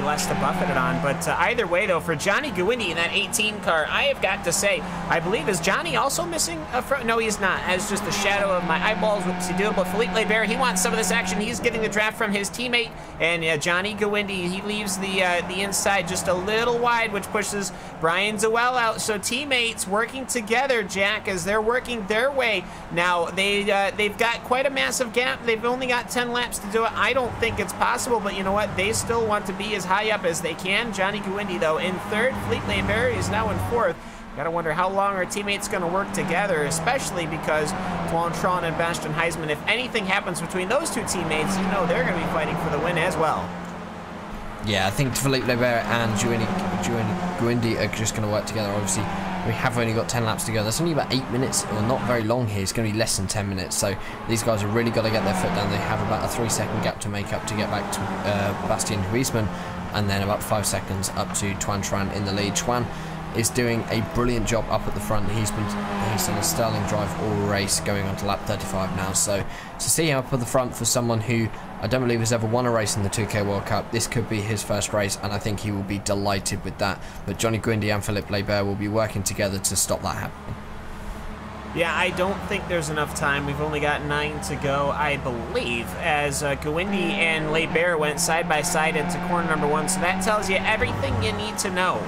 Speaker 1: less to buffet it on. But either way, though, for Johnny Guindy in that 18 car, I have got to say, I believe, is Johnny also missing a front? No, he's not. As just a shadow of my eyeballs, whoopsie-doo. But Philippe Lebert, he wants some of this action. He's getting the draft from his teammate, and Johnny Guindy, he leaves the inside just a little wide, which pushes Brian Dwell out. So teammates working together, Jack, as they're working their way. Now, they've got quite a massive gap. They've only got 10 laps to do it. I don't think it's possible, but you know what? They still want to be as high up as they can. Johnny Guindy, though, in 3rd. Philippe Lebert is now in 4th. Gotta wonder how long our teammates going to work together, especially because Tuan Tron and Bastian Heisman, if anything happens between those two teammates, you know they're going to be fighting for the win as well.
Speaker 3: Yeah, I think Philippe Lebert and Guindy are just going to work together. Obviously, we have only got 10 laps to go. That's only about 8 minutes, or not very long here. It's going to be less than 10 minutes. So these guys have really got to get their foot down. They have about a 3-second gap to make up to get back to Bastian Heisman, and then about 5 seconds up to Tuan Tran in the lead. Tuan is doing a brilliant job up at the front. He's done a sterling drive all race, going on to lap 35 now. So to see him up at the front for someone who I don't believe has ever won a race in the 2K World Cup, this could be his first race, and I think he will be delighted with that. But Johnny Guindy and Philippe Lebert will be working together to stop that happening.
Speaker 1: Yeah, I don't think there's enough time. We've only got 9 to go, I believe, as Guindy and Lebert went side by side into corner number 1. So that tells you everything you need to know.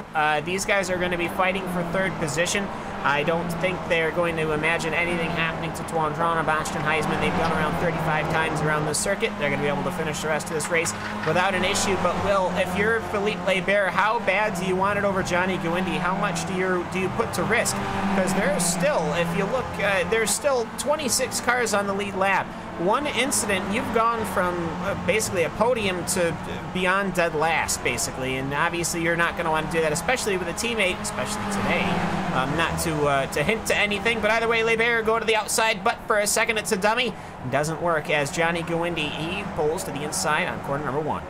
Speaker 1: These guys are going to be fighting for 3rd position. I don't think they're going to imagine anything happening to Tuan Tran or Bastian Heisman. They've gone around 35 times around the circuit. They're going to be able to finish the rest of this race without an issue. But Will, if you're Philippe Lebert, how bad do you want it over Johnny Guindy? How much do you put to risk? Because there's still, if you look, there's still 26 cars on the lead lap. One incident, you've gone from basically a podium to beyond dead last, basically, and obviously you're not going to want to do that, especially with a teammate, especially today. Not to hint to anything, but either way, Lebert go to the outside, but for a second it's a dummy. Doesn't work as Johnny Guindy, he pulls to the inside on corner number 1.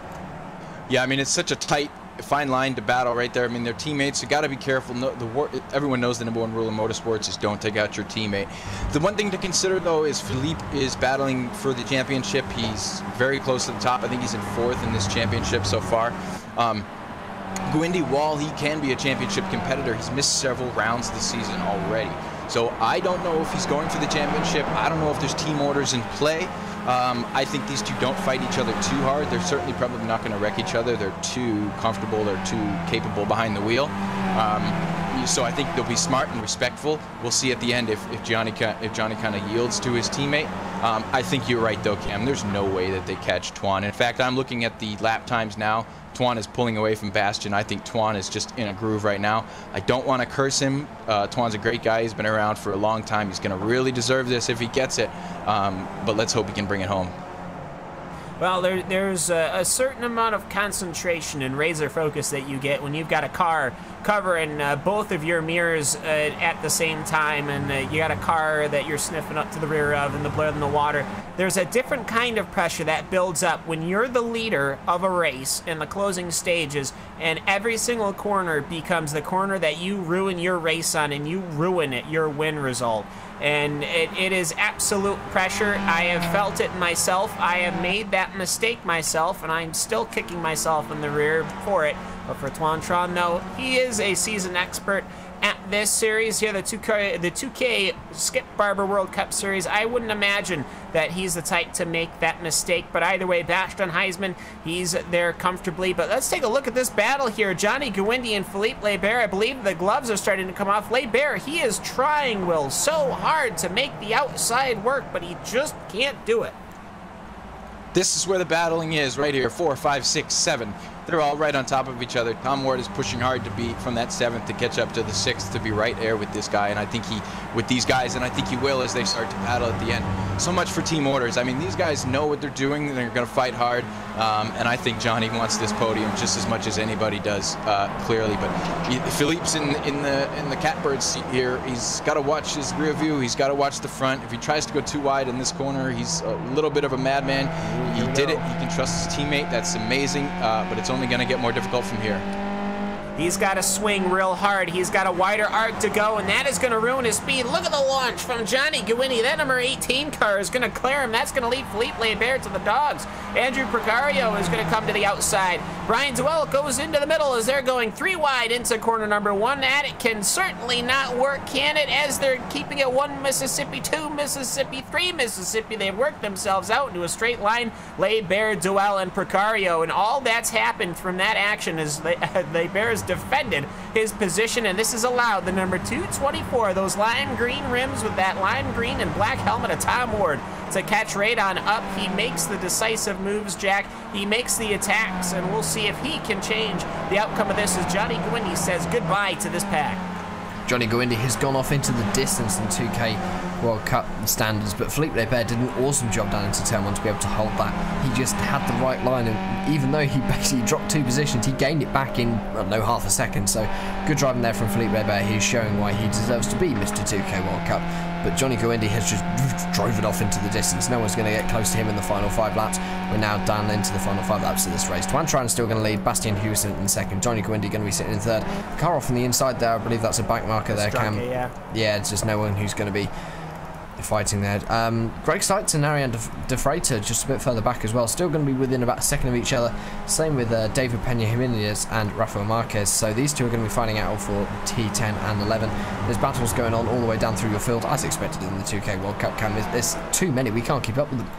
Speaker 2: Yeah, I mean, it's such a tight, fine line to battle right there. I mean, they're teammates. You got to be careful. Everyone knows the #1 rule in motorsports is don't take out your teammate. The one thing to consider, though, is Philippe is battling for the championship. He's very close to the top. I think he's in 4th in this championship so far. Guindy, while he can be a championship competitor, he's missed several rounds this season already. So I don't know if he's going for the championship. I don't know if there's team orders in play. I think these two don't fight each other too hard. They're certainly probably not going to wreck each other. They're too comfortable. They're too capable behind the wheel. So I think they'll be smart and respectful. We'll see at the end if Johnny kind of yields to his teammate. I think you're right, though, Cam. There's no way that they catch Tuan. In fact, I'm looking at the lap times now. Tuan is pulling away from Bastian. I think Tuan is just in a groove right now. I don't want to curse him. Tuan's a great guy. He's been around for a long time. He's going to really deserve this if he gets it. But let's hope he can bring it home.
Speaker 1: Well, there's a certain amount of concentration and razor focus that you get when you've got a car covering both of your mirrors at the same time, and you got a car that you're sniffing up to the rear of and the blood in the water. There's a different kind of pressure that builds up when you're the leader of a race in the closing stages, and every single corner becomes the corner that you ruin your race on, and you ruin it, your win result. And it is absolute pressure. I have felt it myself. I have made that mistake myself, and I'm still kicking myself in the rear for it. But for Twan, no, he is a seasoned expert at this series here, the 2K Skip Barber World Cup Series. I wouldn't imagine that he's the type to make that mistake, but either way, Bastian Heisman, he's there comfortably. But let's take a look at this battle here. Johnny Guindi and Philippe Lebert. I believe the gloves are starting to come off. Lebert, he is trying, Will, so hard to make the outside work, but he just can't do it.
Speaker 2: This is where the battling is, right here. 4, 5, 6, 7. They're all right on top of each other. Tom Ward is pushing hard to be from that 7th to catch up to the 6th to be right there with this guy, and I think with these guys, and I think he will as they start to battle at the end. So much for team orders. I mean, these guys know what they're doing. They're going to fight hard, and I think Johnny wants this podium just as much as anybody does, clearly. But Philippe's in the catbird seat here. He's got to watch his rear view. He's got to watch the front. If he tries to go too wide in this corner, he's a little bit of a madman. He did it. He can trust his teammate. That's amazing, but it's only going to get more difficult from here.
Speaker 1: He's got to swing real hard. He's got a wider arc to go, and that is going to ruin his speed. Look at the launch from Johnny Guindi. That number 18 car is going to clear him. That's going to lead Philippe Lebert to the dogs. Andrew Precario is going to come to the outside. Brian Duell goes into the middle as they're going 3 wide into corner number 1. That it can certainly not work, can it? As they're keeping it 1 Mississippi, 2 Mississippi, 3 Mississippi. They've worked themselves out into a straight line. Lebert, Duell, and Precario, and all that's happened from that action is Lebert's defended his position, and this is allowed the number 224, those lime green rims with that lime green and black helmet of Tom Ward, to catch right on up. He makes the decisive moves, Jack. He makes the attacks, and we'll see if he can change the outcome of this as Johnny Guindi says goodbye to this pack.
Speaker 3: Johnny Guindi has gone off into the distance in 2K World Cup standards, but Philippe Lebert did an awesome job down into turn 1 to be able to hold that. He just had the right line, and even though he basically dropped 2 positions, he gained it back in, I don't know, half a second. So good driving there from Philippe Lebert. He's showing why he deserves to be Mr. 2K World Cup. But Johnny Guindi has just drove it off into the distance. No one's going to get close to him in the final 5 laps. We're now down into the final 5 laps of this race. Twan still going to lead, Bastian Hewson in 2nd, Johnny Guindi going to be sitting in 3rd. Car off on the inside there, I believe that's a back marker there, Cam. Yeah, it's just no one who's going to be fighting there. Greg Seitz and Ariane De Freitas just a bit further back as well, still going to be within about a second of each other. Same with David Pena Jimenez and Rafael Marquez, so these two are going to be fighting out for T10 and 11. There's battles going on all the way down through your field as expected in the 2K World Cup. Cam, there's too many, we can't keep up with them.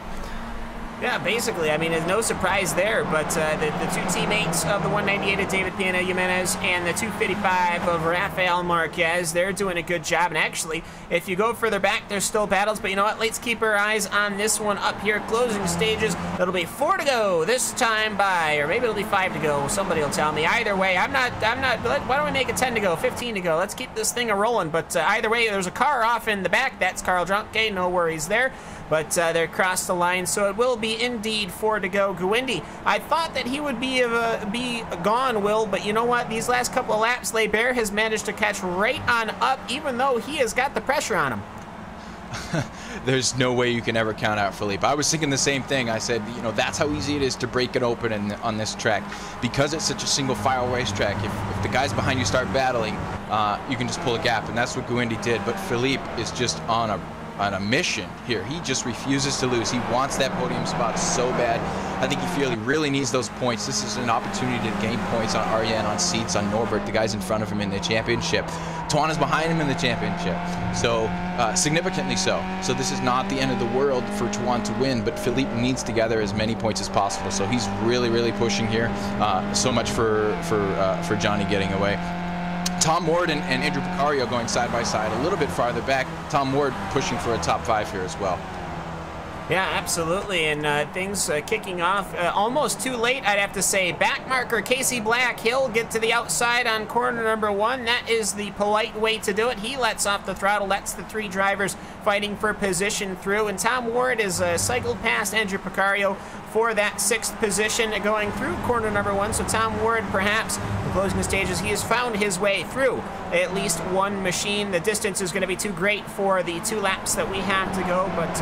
Speaker 1: Yeah, basically, I mean, there's no surprise there, but the 2 teammates of the 198 of David Pena Jimenez and the 255 of Rafael Marquez, they're doing a good job. And actually, if you go further back, there's still battles, but you know what? Let's keep our eyes on this one up here. Closing stages, it'll be 4 to go this time by, or maybe it'll be 5 to go. Somebody will tell me. Either way, I'm not, why don't we make it 10 to go, 15 to go? Let's keep this thing a-rolling, but either way, there's a car off in the back. That's Carl Drunke, no worries there. But they're across the line, so it will be indeed 4 to go. Guindi, I thought that he would be gone, Will, but you know what? These last couple of laps, Lebert has managed to catch right on up, even though he has got the pressure on him.
Speaker 2: There's no way you can ever count out Philippe. I was thinking the same thing. I said, you know, that's how easy it is to break it open on this track. Because it's such a single file racetrack, if the guys behind you start battling, you can just pull a gap, and that's what Guindi did. But Philippe is just on a mission here. He just refuses to lose. He wants that podium spot so bad. I think he really needs those points. This is an opportunity to gain points on Ariane, on Seitz, on Norbert, the guys in front of him in the championship. Twan is behind him in the championship, so significantly so. So this is not the end of the world for Twan to win, but Philippe needs to gather as many points as possible. So he's really pushing here. So much for Johnny getting away. Tom Ward and Andrew Precario going side by side, a little bit farther back. Tom Ward pushing for a top 5 here as well.
Speaker 1: Yeah, absolutely, and things kicking off almost too late, I'd have to say. Backmarker Casey Black, he'll get to the outside on corner number 1. That is the polite way to do it. He lets off the throttle. That's the 3 drivers fighting for position through, and Tom Ward is cycled past Andrew Picario for that 6th position going through corner number 1. So Tom Ward, perhaps, in closing the stages, he has found his way through at least one machine. The distance is going to be too great for the 2 laps that we have to go, but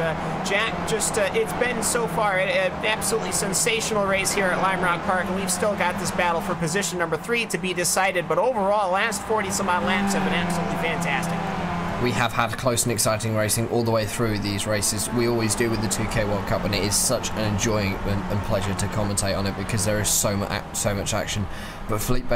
Speaker 1: Jack, just it's been so far an absolutely sensational race here at Lime Rock Park, and we've still got this battle for position number 3 to be decided, but overall, last 40 some odd laps have been absolutely fantastic.
Speaker 3: We have had close and exciting racing all the way through these races. We always do with the 2K World Cup, and it is such an enjoyment and pleasure to commentate on it because there is so much action. But Philippe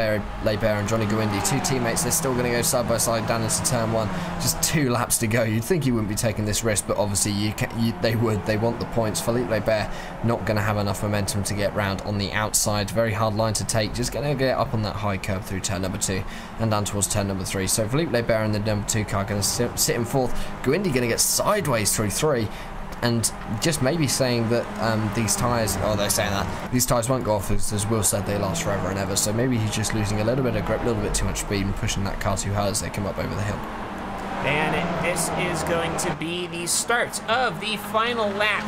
Speaker 3: Lebert and Johnny Guindi, 2 teammates, they're still going to go side by side down into turn 1. Just 2 laps to go. You'd think he wouldn't be taking this risk, but obviously they would. They want the points. Philippe Lebert not going to have enough momentum to get round on the outside. Very hard line to take. Just going to get up on that high curve through turn number 2 and down towards turn number 3. So Philippe Lebert in the number 2 car going to sit in 4th. Guindi going to get sideways through 3. And just maybe saying that these tyres, they're saying that these tyres won't go off, as Will said, they last forever and ever. So maybe he's just losing a little bit of grip, a little bit too much speed and pushing that car too hard as they come up over the hill.
Speaker 1: And this is going to be the start of the final lap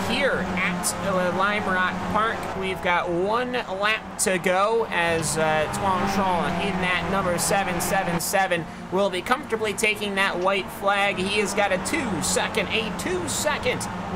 Speaker 1: here at Lime Rock Park. We've got 1 lap to go as Tuan in that number 777 will be comfortably taking that white flag. He has got a 2-second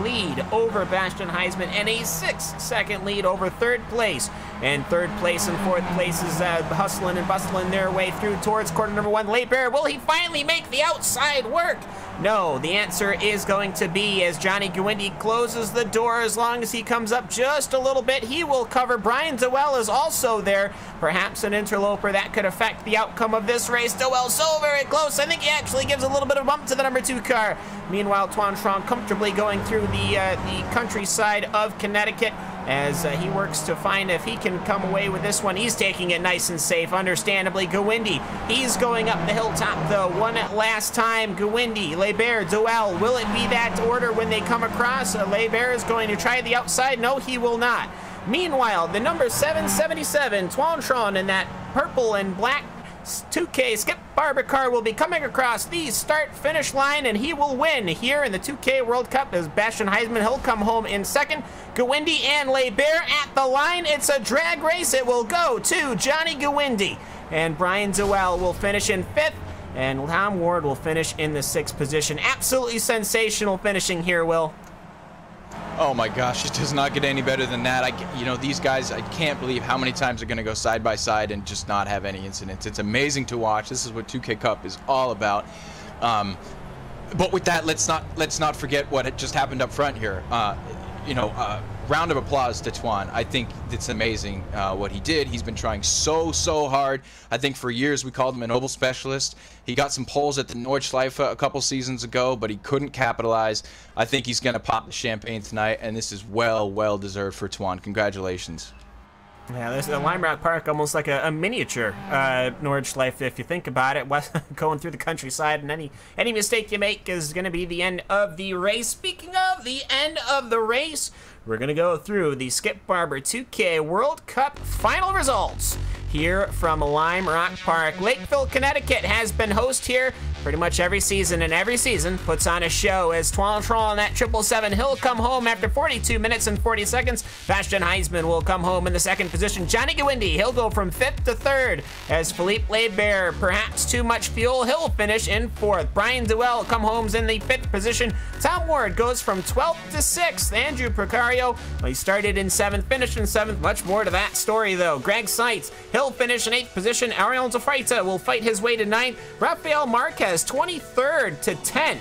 Speaker 1: lead over Bastian Heisman and a 6-second lead over 3rd place. And 3rd place and 4th place is hustling and bustling their way through towards corner number 1. Lebert, will he finally make the outside work? No, the answer is going to be as Johnny Guindi closes the door. As long as he comes up just a little bit, he will cover. Brian Dowell is also there. Perhaps an interloper that could affect the outcome of this race. Dowell so very close. I think he actually gives a little bit of a bump to the number 2 car. Meanwhile, Tuan Tron comfortably going through the countryside of Connecticut as he works to find if he can come away with this one. He's taking it nice and safe, understandably. Guindi, he's going up the hilltop, though. One last time, Guindi, Lebert, Dowell. Will it be that order when they come across? Lebert is going to try the outside. No, he will not. Meanwhile, the number 777, Tuan Tron, in that purple and black 2K Skip Barber car will be coming across the start-finish line, and he will win here in the 2K World Cup as Bastian Heisman. He'll come home in 2nd. Guindi and Lebert at the line. It's a drag race. It will go to Johnny Guindi, and Brian Dowell will finish in 5th, and Tom Ward will finish in the 6th position. Absolutely sensational finishing here, Will.
Speaker 2: Oh my gosh, it does not get any better than that. You know, these guys, I can't believe how many times they're going to go side by side and just not have any incidents. It's amazing to watch. This is what 2K Cup is all about. But with that, let's not forget what had just happened up front here. Round of applause to Tuan. I think it's amazing what he did. He's been trying so hard. I think for years we called him an oval specialist. He got some poles at the Nordschleife a couple seasons ago, but he couldn't capitalize. I think he's going to pop the champagne tonight, and this is well deserved for Tuan. Congratulations.
Speaker 1: Yeah, there's a Lime Rock Park, almost like a miniature Nordschleife, if you think about it. Going through the countryside, and any mistake you make is going to be the end of the race. Speaking of the end of the race, we're going to go through the Skip Barber 2K World Cup final results here from Lime Rock Park. Lakeville, Connecticut has been host here pretty much every season, and every season puts on a show as Tuan Tron, that 777, he'll come home after 42 minutes and 40 seconds. Bastian Heisman will come home in the 2nd position. Johnny Guindi, he'll go from 5th to 3rd as Philippe Lebert, perhaps too much fuel, he'll finish in 4th. Brian Dowell come home in the 5th position. Tom Ward goes from 12th to 6th. Andrew Picario, well, he started in 7th, finished in 7th. Much more to that story, though. Greg Seitz, he'll finish in 8th position. Ariel Zafraita will fight his way to 9th. Rafael Marquez, 23rd to 10th.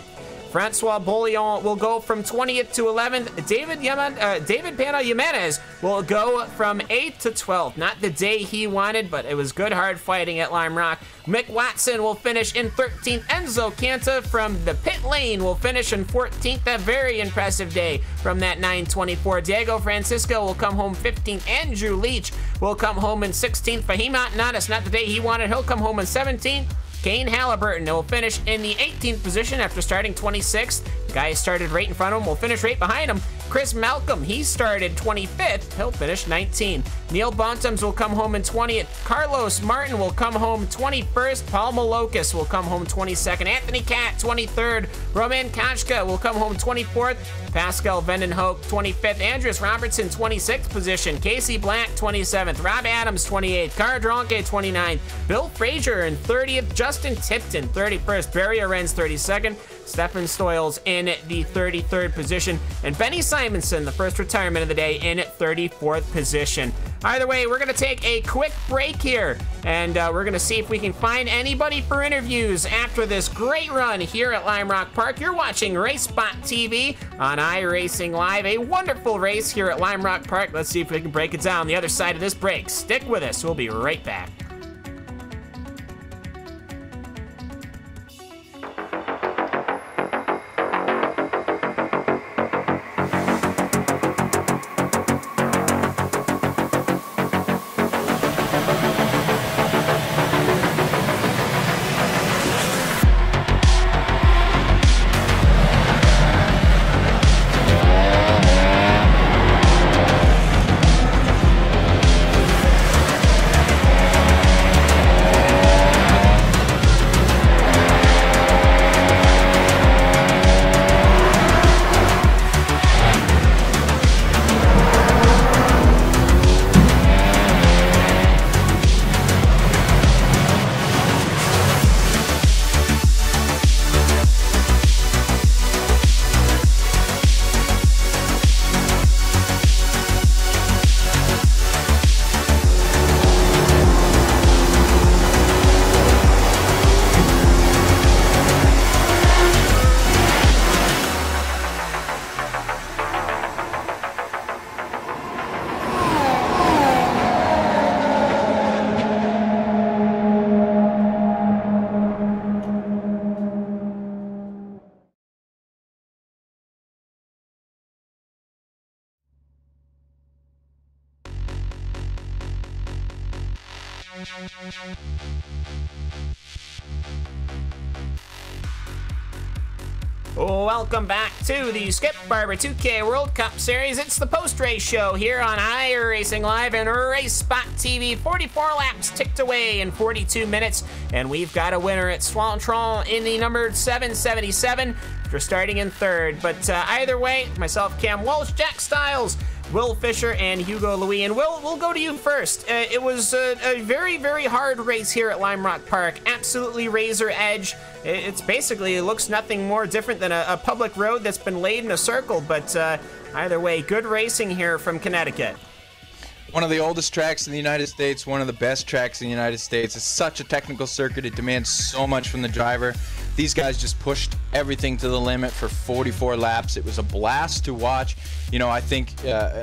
Speaker 1: Francois Bouillon will go from 20th to 11th. David Pana Jimenez will go from 8th to 12th. Not the day he wanted, but it was good hard fighting at Lime Rock. Mick Watson will finish in 13th. Enzo Canta from the pit lane will finish in 14th. A very impressive day from that 924. Diego Francisco will come home 15th. Andrew Leach will come home in 16th. Fahim Atnadas, not the day he wanted. He'll come home in 17th. Kane Halliburton will finish in the 18th position after starting 26th. The guy who started right in front of him will finish right behind him. Chris Malcolm, he started 25th. He'll finish 19th. Neil Bontemps will come home in 20th. Carlos Martin will come home 21st. Paul Malokis will come home 22nd. Anthony Cat, 23rd. Roman Kachka will come home 24th. Pascal Vandenhoek, 25th. Andreas Robertson, 26th position. Casey Black, 27th. Rob Adams, 28th. Car Dronke, 29th. Bill Frazier in 30th. Justin Tipton, 31st. Barry Arens, 32nd. Stefan Stoyles in the 33rd position. And Benny Simonson, the first retirement of the day, in 34th position. Either way, we're going to take a quick break here, and we're going to see if we can find anybody for interviews after this great run here at Lime Rock Park. You're watching RaceSpotTV on iRacing Live, a wonderful race here at Lime Rock Park. Let's see if we can break it down the other side of this break. Stick with us. We'll be right back. Welcome back to the Skip Barber 2K World Cup Series. It's the post-race show here on iRacing Live and RaceSpotTV. 44 laps ticked away in 42 minutes, and we've got a winner at Swantron in the number 777 after starting in third. But either way, myself, Cam Walsh, Jack Stiles, Will Fisher, and Hugo Louis. And Will, we'll go to you first. It was a very, very hard race here at Lime Rock Park. Absolutely razor edge. It's basically, it looks nothing more different than a public road that's been laid in a circle. But either way, good racing here from Connecticut.
Speaker 2: One of the oldest tracks in the United States, one of the best tracks in the United States. It's such a technical circuit. It demands so much from the driver. These guys just pushed everything to the limit for 44 laps. It was a blast to watch. You know, I think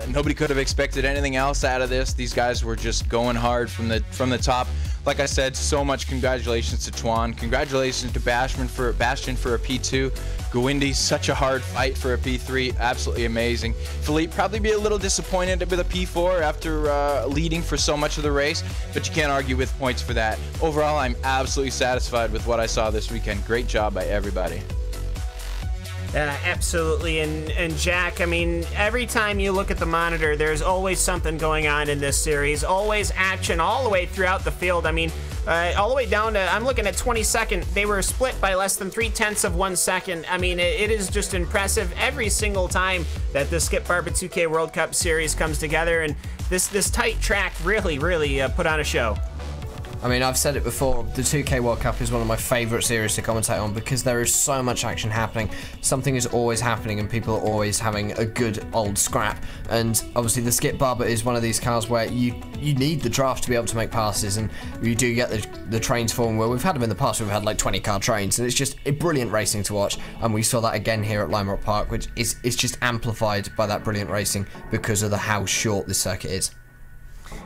Speaker 2: nobody could have expected anything else out of this. These guys were just going hard from the top. Like I said, so much congratulations to Tuan. Congratulations to Bastian for a P2. Gwindi, such a hard fight for a P3. Absolutely amazing. Philippe probably be a little disappointed with a P4 after leading for so much of the race, but you can't argue with points for that. Overall, I'm absolutely satisfied with what I saw this weekend. Great job by everybody.
Speaker 1: Absolutely, and Jack, I mean, every time you look at the monitor, there's always something going on in this series, always action all the way throughout the field. I mean, all the way down to, I'm looking at 22nd, they were split by less than 0.3 of 1 second. I mean, it is just impressive every single time that the Skip Barber 2K World Cup Series comes together, and this tight track really put on a show.
Speaker 3: I mean, I've said it before, the 2K World Cup is one of my favourite series to commentate on because there is so much action happening. Something is always happening and people are always having a good old scrap. And obviously the Skip Barber is one of these cars where you need the draft to be able to make passes, and you do get the trains form where we've had them in the past. We've had like 20 car trains, and it's just brilliant racing to watch. And we saw that again here at Lime Rock Park, which is just amplified by that brilliant racing because of how short this circuit is.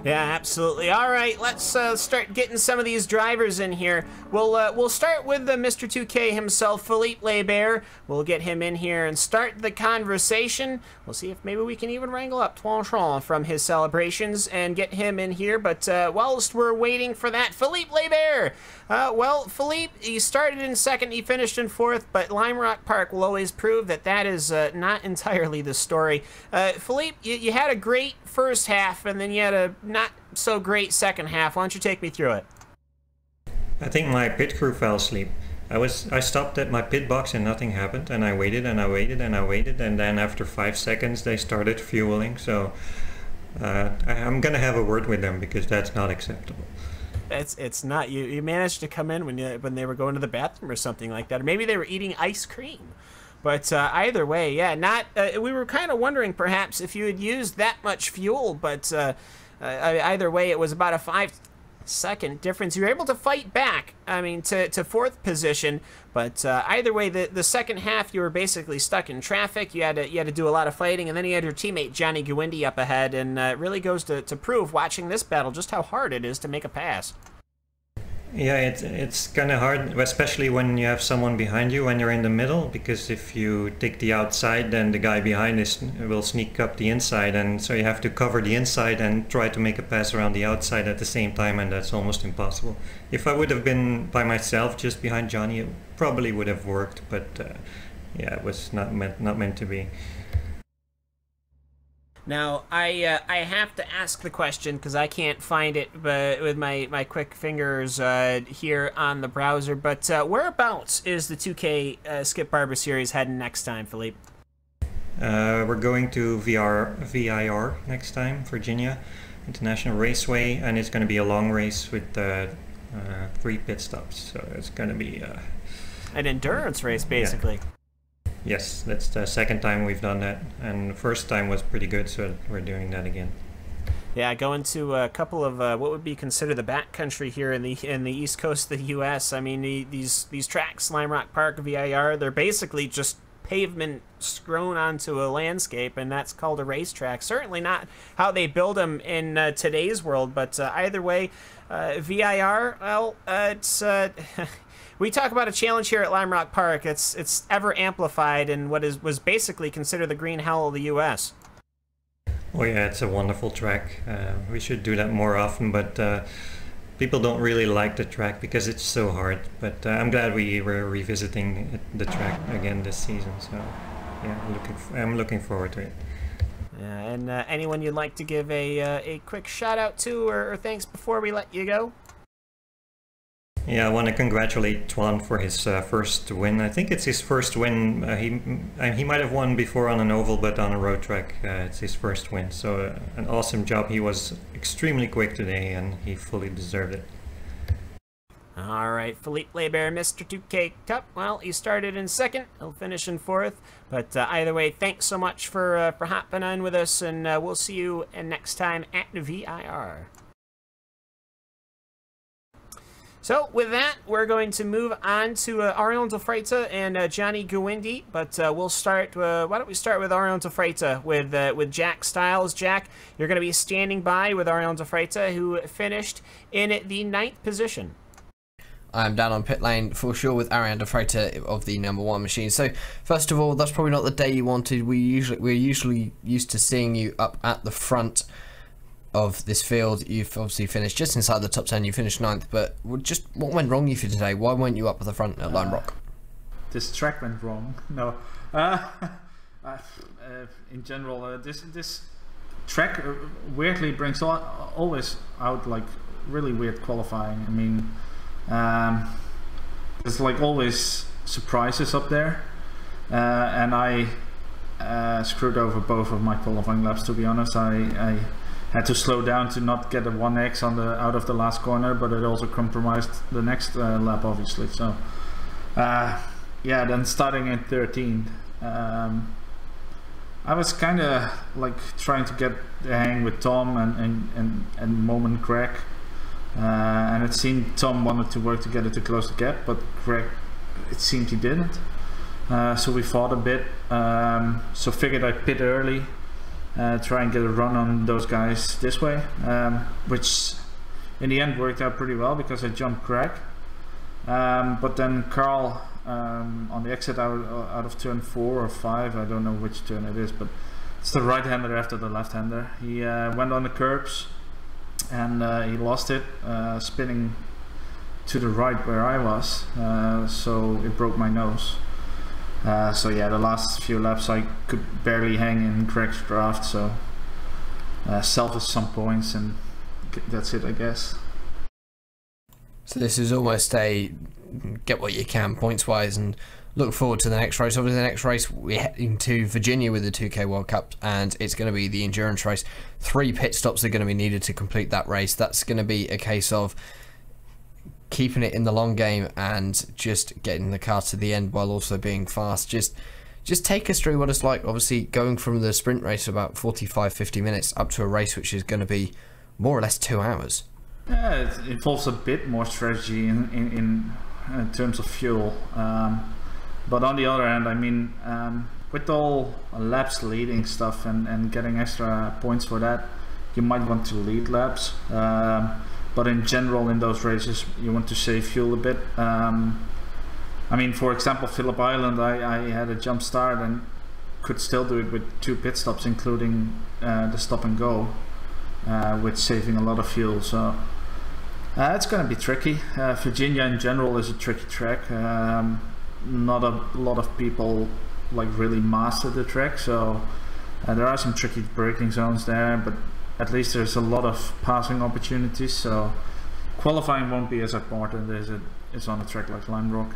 Speaker 1: Yeah, absolutely. All right, let's start getting some of these drivers in here. We'll start with Mr. 2K himself, Philippe Lebert. We'll get him in here and start the conversation. We'll see if maybe we can even wrangle up Toinchon from his celebrations and get him in here. But whilst we're waiting for that, Philippe Lebert. Well, Philippe, he started in second, he finished in fourth, but Lime Rock Park will always prove that that is not entirely the story. Philippe, you had a great first half, and then you had a not so great second half. Why don't you take me through it?
Speaker 4: I think my pit crew fell asleep. I stopped at my pit box and nothing happened, and I waited and I waited and I waited, and then after 5 seconds they started fueling. So I'm gonna have a word with them because that's not acceptable.
Speaker 1: It's not. You managed to come in when they were going to the bathroom or something like that, or maybe they were eating ice cream. But either way, yeah, not. We were kind of wondering perhaps if you had used that much fuel, but either way, it was about a 5-second difference. You were able to fight back. I mean, to fourth position, but either way, the second half you were basically stuck in traffic. You had to do a lot of fighting, and then you had your teammate Johnny Guindy up ahead, and it really goes to prove watching this battle just how hard it is to make a pass.
Speaker 4: Yeah, it's kind of hard, especially when you have someone behind you when you're in the middle, because if you take the outside, then the guy behind will sneak up the inside, and so you have to cover the inside and try to make a pass around the outside at the same time, and that's almost impossible. If I would have been by myself just behind Johnny, it probably would have worked, but yeah, it was not meant to be.
Speaker 1: Now, I have to ask the question because I can't find it with my quick fingers here on the browser, but whereabouts is the 2K Skip Barber series heading next time, Philippe?
Speaker 4: We're going to VIR next time, Virginia International Raceway, and it's going to be a long race with 3 pit stops, so it's going to be...
Speaker 1: an endurance race, basically.
Speaker 4: Yeah. Yes, that's the second time we've done that, and the first time was pretty good, so we're doing that again.
Speaker 1: Yeah, going to a couple of what would be considered the backcountry here in the east coast of the U.S. I mean, these tracks, Lime Rock Park, VIR, they're basically just pavement scrown onto a landscape, and that's called a racetrack. Certainly not how they build them in today's world, but either way, VIR, well, it's... We talk about a challenge here at Lime Rock Park. It's ever amplified in what was basically considered the green hell of the U.S.
Speaker 4: Oh yeah, it's a wonderful track. We should do that more often, but people don't really like the track because it's so hard. But I'm glad we were revisiting the track again this season. So yeah, I'm looking forward to it.
Speaker 1: And anyone you'd like to give a quick shout out to or thanks before we let you go?
Speaker 4: Yeah, I want to congratulate Twan for his first win. I think it's his first win. He might have won before on an oval, but on a road track, it's his first win. So an awesome job. He was extremely quick today, and he fully deserved it.
Speaker 1: All right, Philippe Lebert, Mr. 2K Cup. Well, he started in second. He'll finish in fourth. But either way, thanks so much for hopping on with us, and we'll see you next time at VIR. So with that, we're going to move on to Ariel de Freitas and Johnny Guindy, but we'll start. Why don't we start with Ariel de Freitas with Jack Stiles. Jack, you're going to be standing by with Ariel de Freitas, who finished in the 9th position.
Speaker 3: I'm down on pit lane for sure with Ariel de Freitas of the #1 machine. So first of all, that's probably not the day you wanted. We're usually used to seeing you up at the front of this field. You've obviously finished just inside the top 10. You finished 9th, but just what went wrong for you today? Why weren't you up at the front at Lime Rock?
Speaker 5: This track went wrong. No, in general, this track weirdly brings always out like really weird qualifying. I mean, there's like always surprises up there, and I screwed over both of my qualifying laps. To be honest, I had to slow down to not get a 1x on out of the last corner, but it also compromised the next lap, obviously. So yeah, then starting in 13th, I was kind of like trying to get the hang with Tom and Moment Greg, and it seemed Tom wanted to work together to close the gap, but Greg, it seemed he didn't. So we fought a bit, so figured I'd pit early try and get a run on those guys this way, which in the end worked out pretty well because I jumped Greg. But then Carl, on the exit out of turn 4 or 5, I don't know which turn it is, but it's the right-hander after the left-hander. He went on the curbs and he lost it, spinning to the right where I was, so it broke my nose. So yeah, the last few laps I could barely hang in Greg's draft, so salvaged some points and that's it, I guess.
Speaker 3: So this is almost a get what you can points wise and look forward to the next race. Obviously the next race we're heading to Virginia with the 2K World Cup, and it's going to be the endurance race. 3 pit stops are going to be needed to complete that race. That's going to be a case of keeping it in the long game and just getting the car to the end while also being fast. Just take us through what it's like, obviously going from the sprint race about 45-50 minutes up to a race which is going to be more or less 2 hours.
Speaker 5: Yeah, it involves a bit more strategy in terms of fuel, but on the other hand, I mean, with all laps leading stuff and getting extra points for that, you might want to lead laps, but in general in those races you want to save fuel a bit. I mean, for example, Phillip Island, I had a jump start and could still do it with 2 pit stops, including the stop and go, with saving a lot of fuel. So it's going to be tricky. Virginia in general is a tricky track. Not a lot of people like really master the track, so there are some tricky braking zones there, but at least there's a lot of passing opportunities, so qualifying won't be as important as it is on a track like Lime Rock.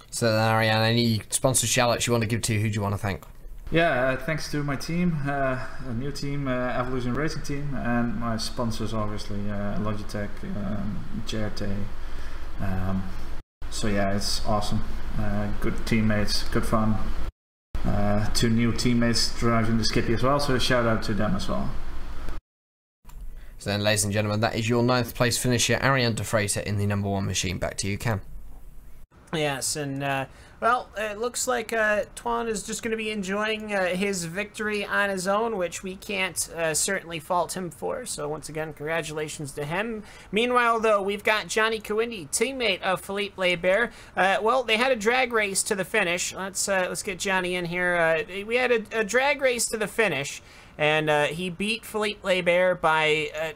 Speaker 3: So then, Ariane, any sponsor shout-outs you want to give to? Who do you want to thank?
Speaker 5: Yeah, thanks to my team, a new team, Evolution Racing Team, and my sponsors obviously, Logitech, JRT. So yeah, it's awesome. Good teammates, good fun. 2 new teammates driving the Skippy as well, so a shout out to them as well.
Speaker 3: So then, ladies and gentlemen, that is your 9th place finisher, Ariane de Freitas, in the number 1 machine. Back to you, Cam.
Speaker 1: Yes, and well, it looks like Twan is just going to be enjoying his victory on his own, which we can't certainly fault him for. So once again, congratulations to him. Meanwhile, though, we've got Johnny Kawindi, teammate of Philippe Labert. Well, they had a drag race to the finish. Let's get Johnny in here. We had a drag race to the finish, and he beat Philippe Labert by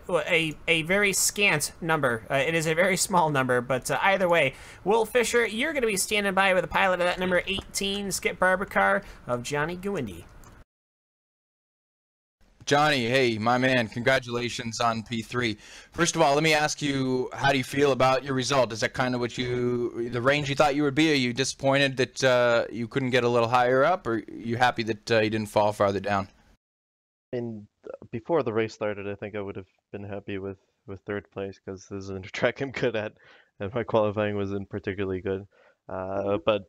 Speaker 1: a very scant number. It is a very small number, but either way, Will Fisher, you're going to be standing by with the pilot of that number 18 Skip Barber car of Johnny Kawindi.
Speaker 2: Johnny, hey, my man, congratulations on P3. First of all, let me ask you, how do you feel about your result? Is that kind of what the range you thought you would be? Are you disappointed that you couldn't get a little higher up, or are you happy that you didn't fall farther down?
Speaker 6: And before the race started, I think I would have been happy with 3rd place because this isn't a track I'm good at, and my qualifying wasn't particularly good. But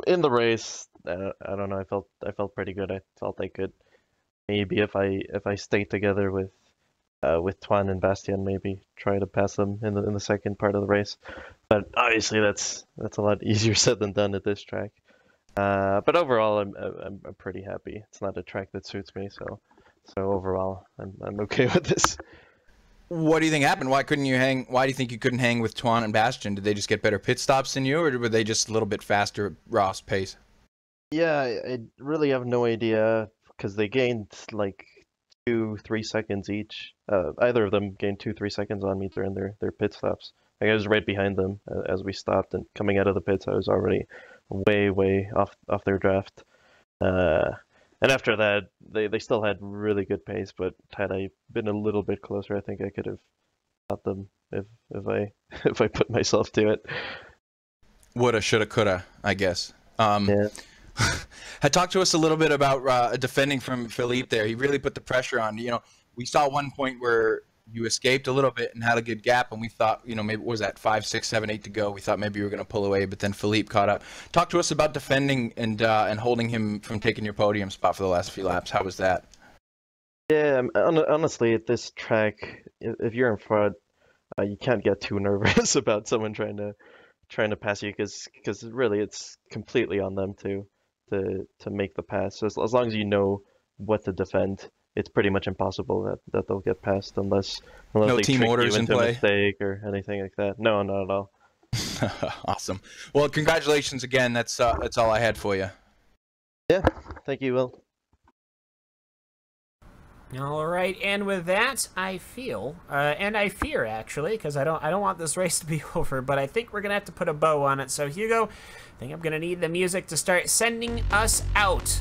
Speaker 6: in the race, I don't know. I felt pretty good. I felt I could maybe if I stayed together with Twan and Bastien, maybe try to pass them in the second part of the race. But obviously that's a lot easier said than done at this track. But overall, I'm pretty happy. It's not a track that suits me, so overall, I'm okay with this.
Speaker 2: What do you think happened? Why couldn't you hang? Why do you think you couldn't hang with Twan and Bastien? Did they just get better pit stops than you, or were they just a little bit faster at Ross pace?
Speaker 6: Yeah, I really have no idea because they gained like 2-3 seconds each. Either of them gained 2-3 seconds on me during their pit stops. Like I was right behind them as we stopped, and coming out of the pits, I was already way off their draft. And after that, they still had really good pace, but had I been a little bit closer, I think I could have got them if I put myself to it.
Speaker 2: Woulda, shoulda, coulda, I guess.
Speaker 6: Yeah.
Speaker 2: Talk to us a little bit about defending from Philippe there. He really put the pressure on. You know, we saw one point where you escaped a little bit and had a good gap, and we thought, you know, maybe what was that 5, 6, 7, 8 to go? We thought maybe you were going to pull away, but then Philippe caught up. Talk to us about defending and holding him from taking your podium spot for the last few laps. How was that?
Speaker 6: Yeah, honestly, at this track, if you're in front, you can't get too nervous about someone trying to pass you because really it's completely on them too. to make the pass. So as long as you know what to defend, it's pretty much impossible that they'll get past unless
Speaker 2: No
Speaker 6: they
Speaker 2: team
Speaker 6: trick
Speaker 2: orders
Speaker 6: you
Speaker 2: in
Speaker 6: into a
Speaker 2: play?
Speaker 6: mistake or anything like that. No, not at all.
Speaker 2: Awesome. Well, congratulations again. That's all I had for you.
Speaker 6: Yeah, thank you, Will.
Speaker 1: All right, and with that, I feel, and I fear actually, because I don't want this race to be over, but I think we're gonna have to put a bow on it. So Hugo, I think I'm gonna need the music to start sending us out.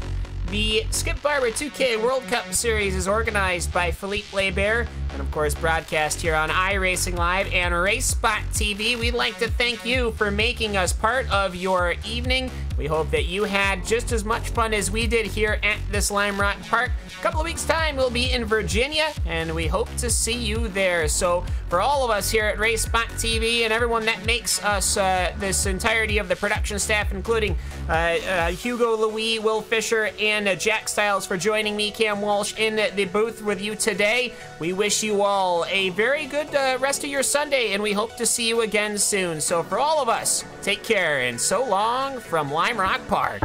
Speaker 1: The Skip Barber 2K World Cup Series is organized by Philippe Lebert and, of course, broadcast here on iRacing Live and RaceSpotTV. We'd like to thank you for making us part of your evening. We hope that you had just as much fun as we did here at this Lime Rock Park. A couple of weeks' time, we'll be in Virginia, and we hope to see you there. So, for all of us here at RaceSpotTV and everyone that makes us this entirety of the production staff, including Hugo Louis, Will Fisher, and Jack Stiles for joining me, Cam Walsh, in the booth with you today. We wish you all a very good rest of your Sunday, and we hope to see you again soon. So for all of us, take care, and so long from Lime Rock Park.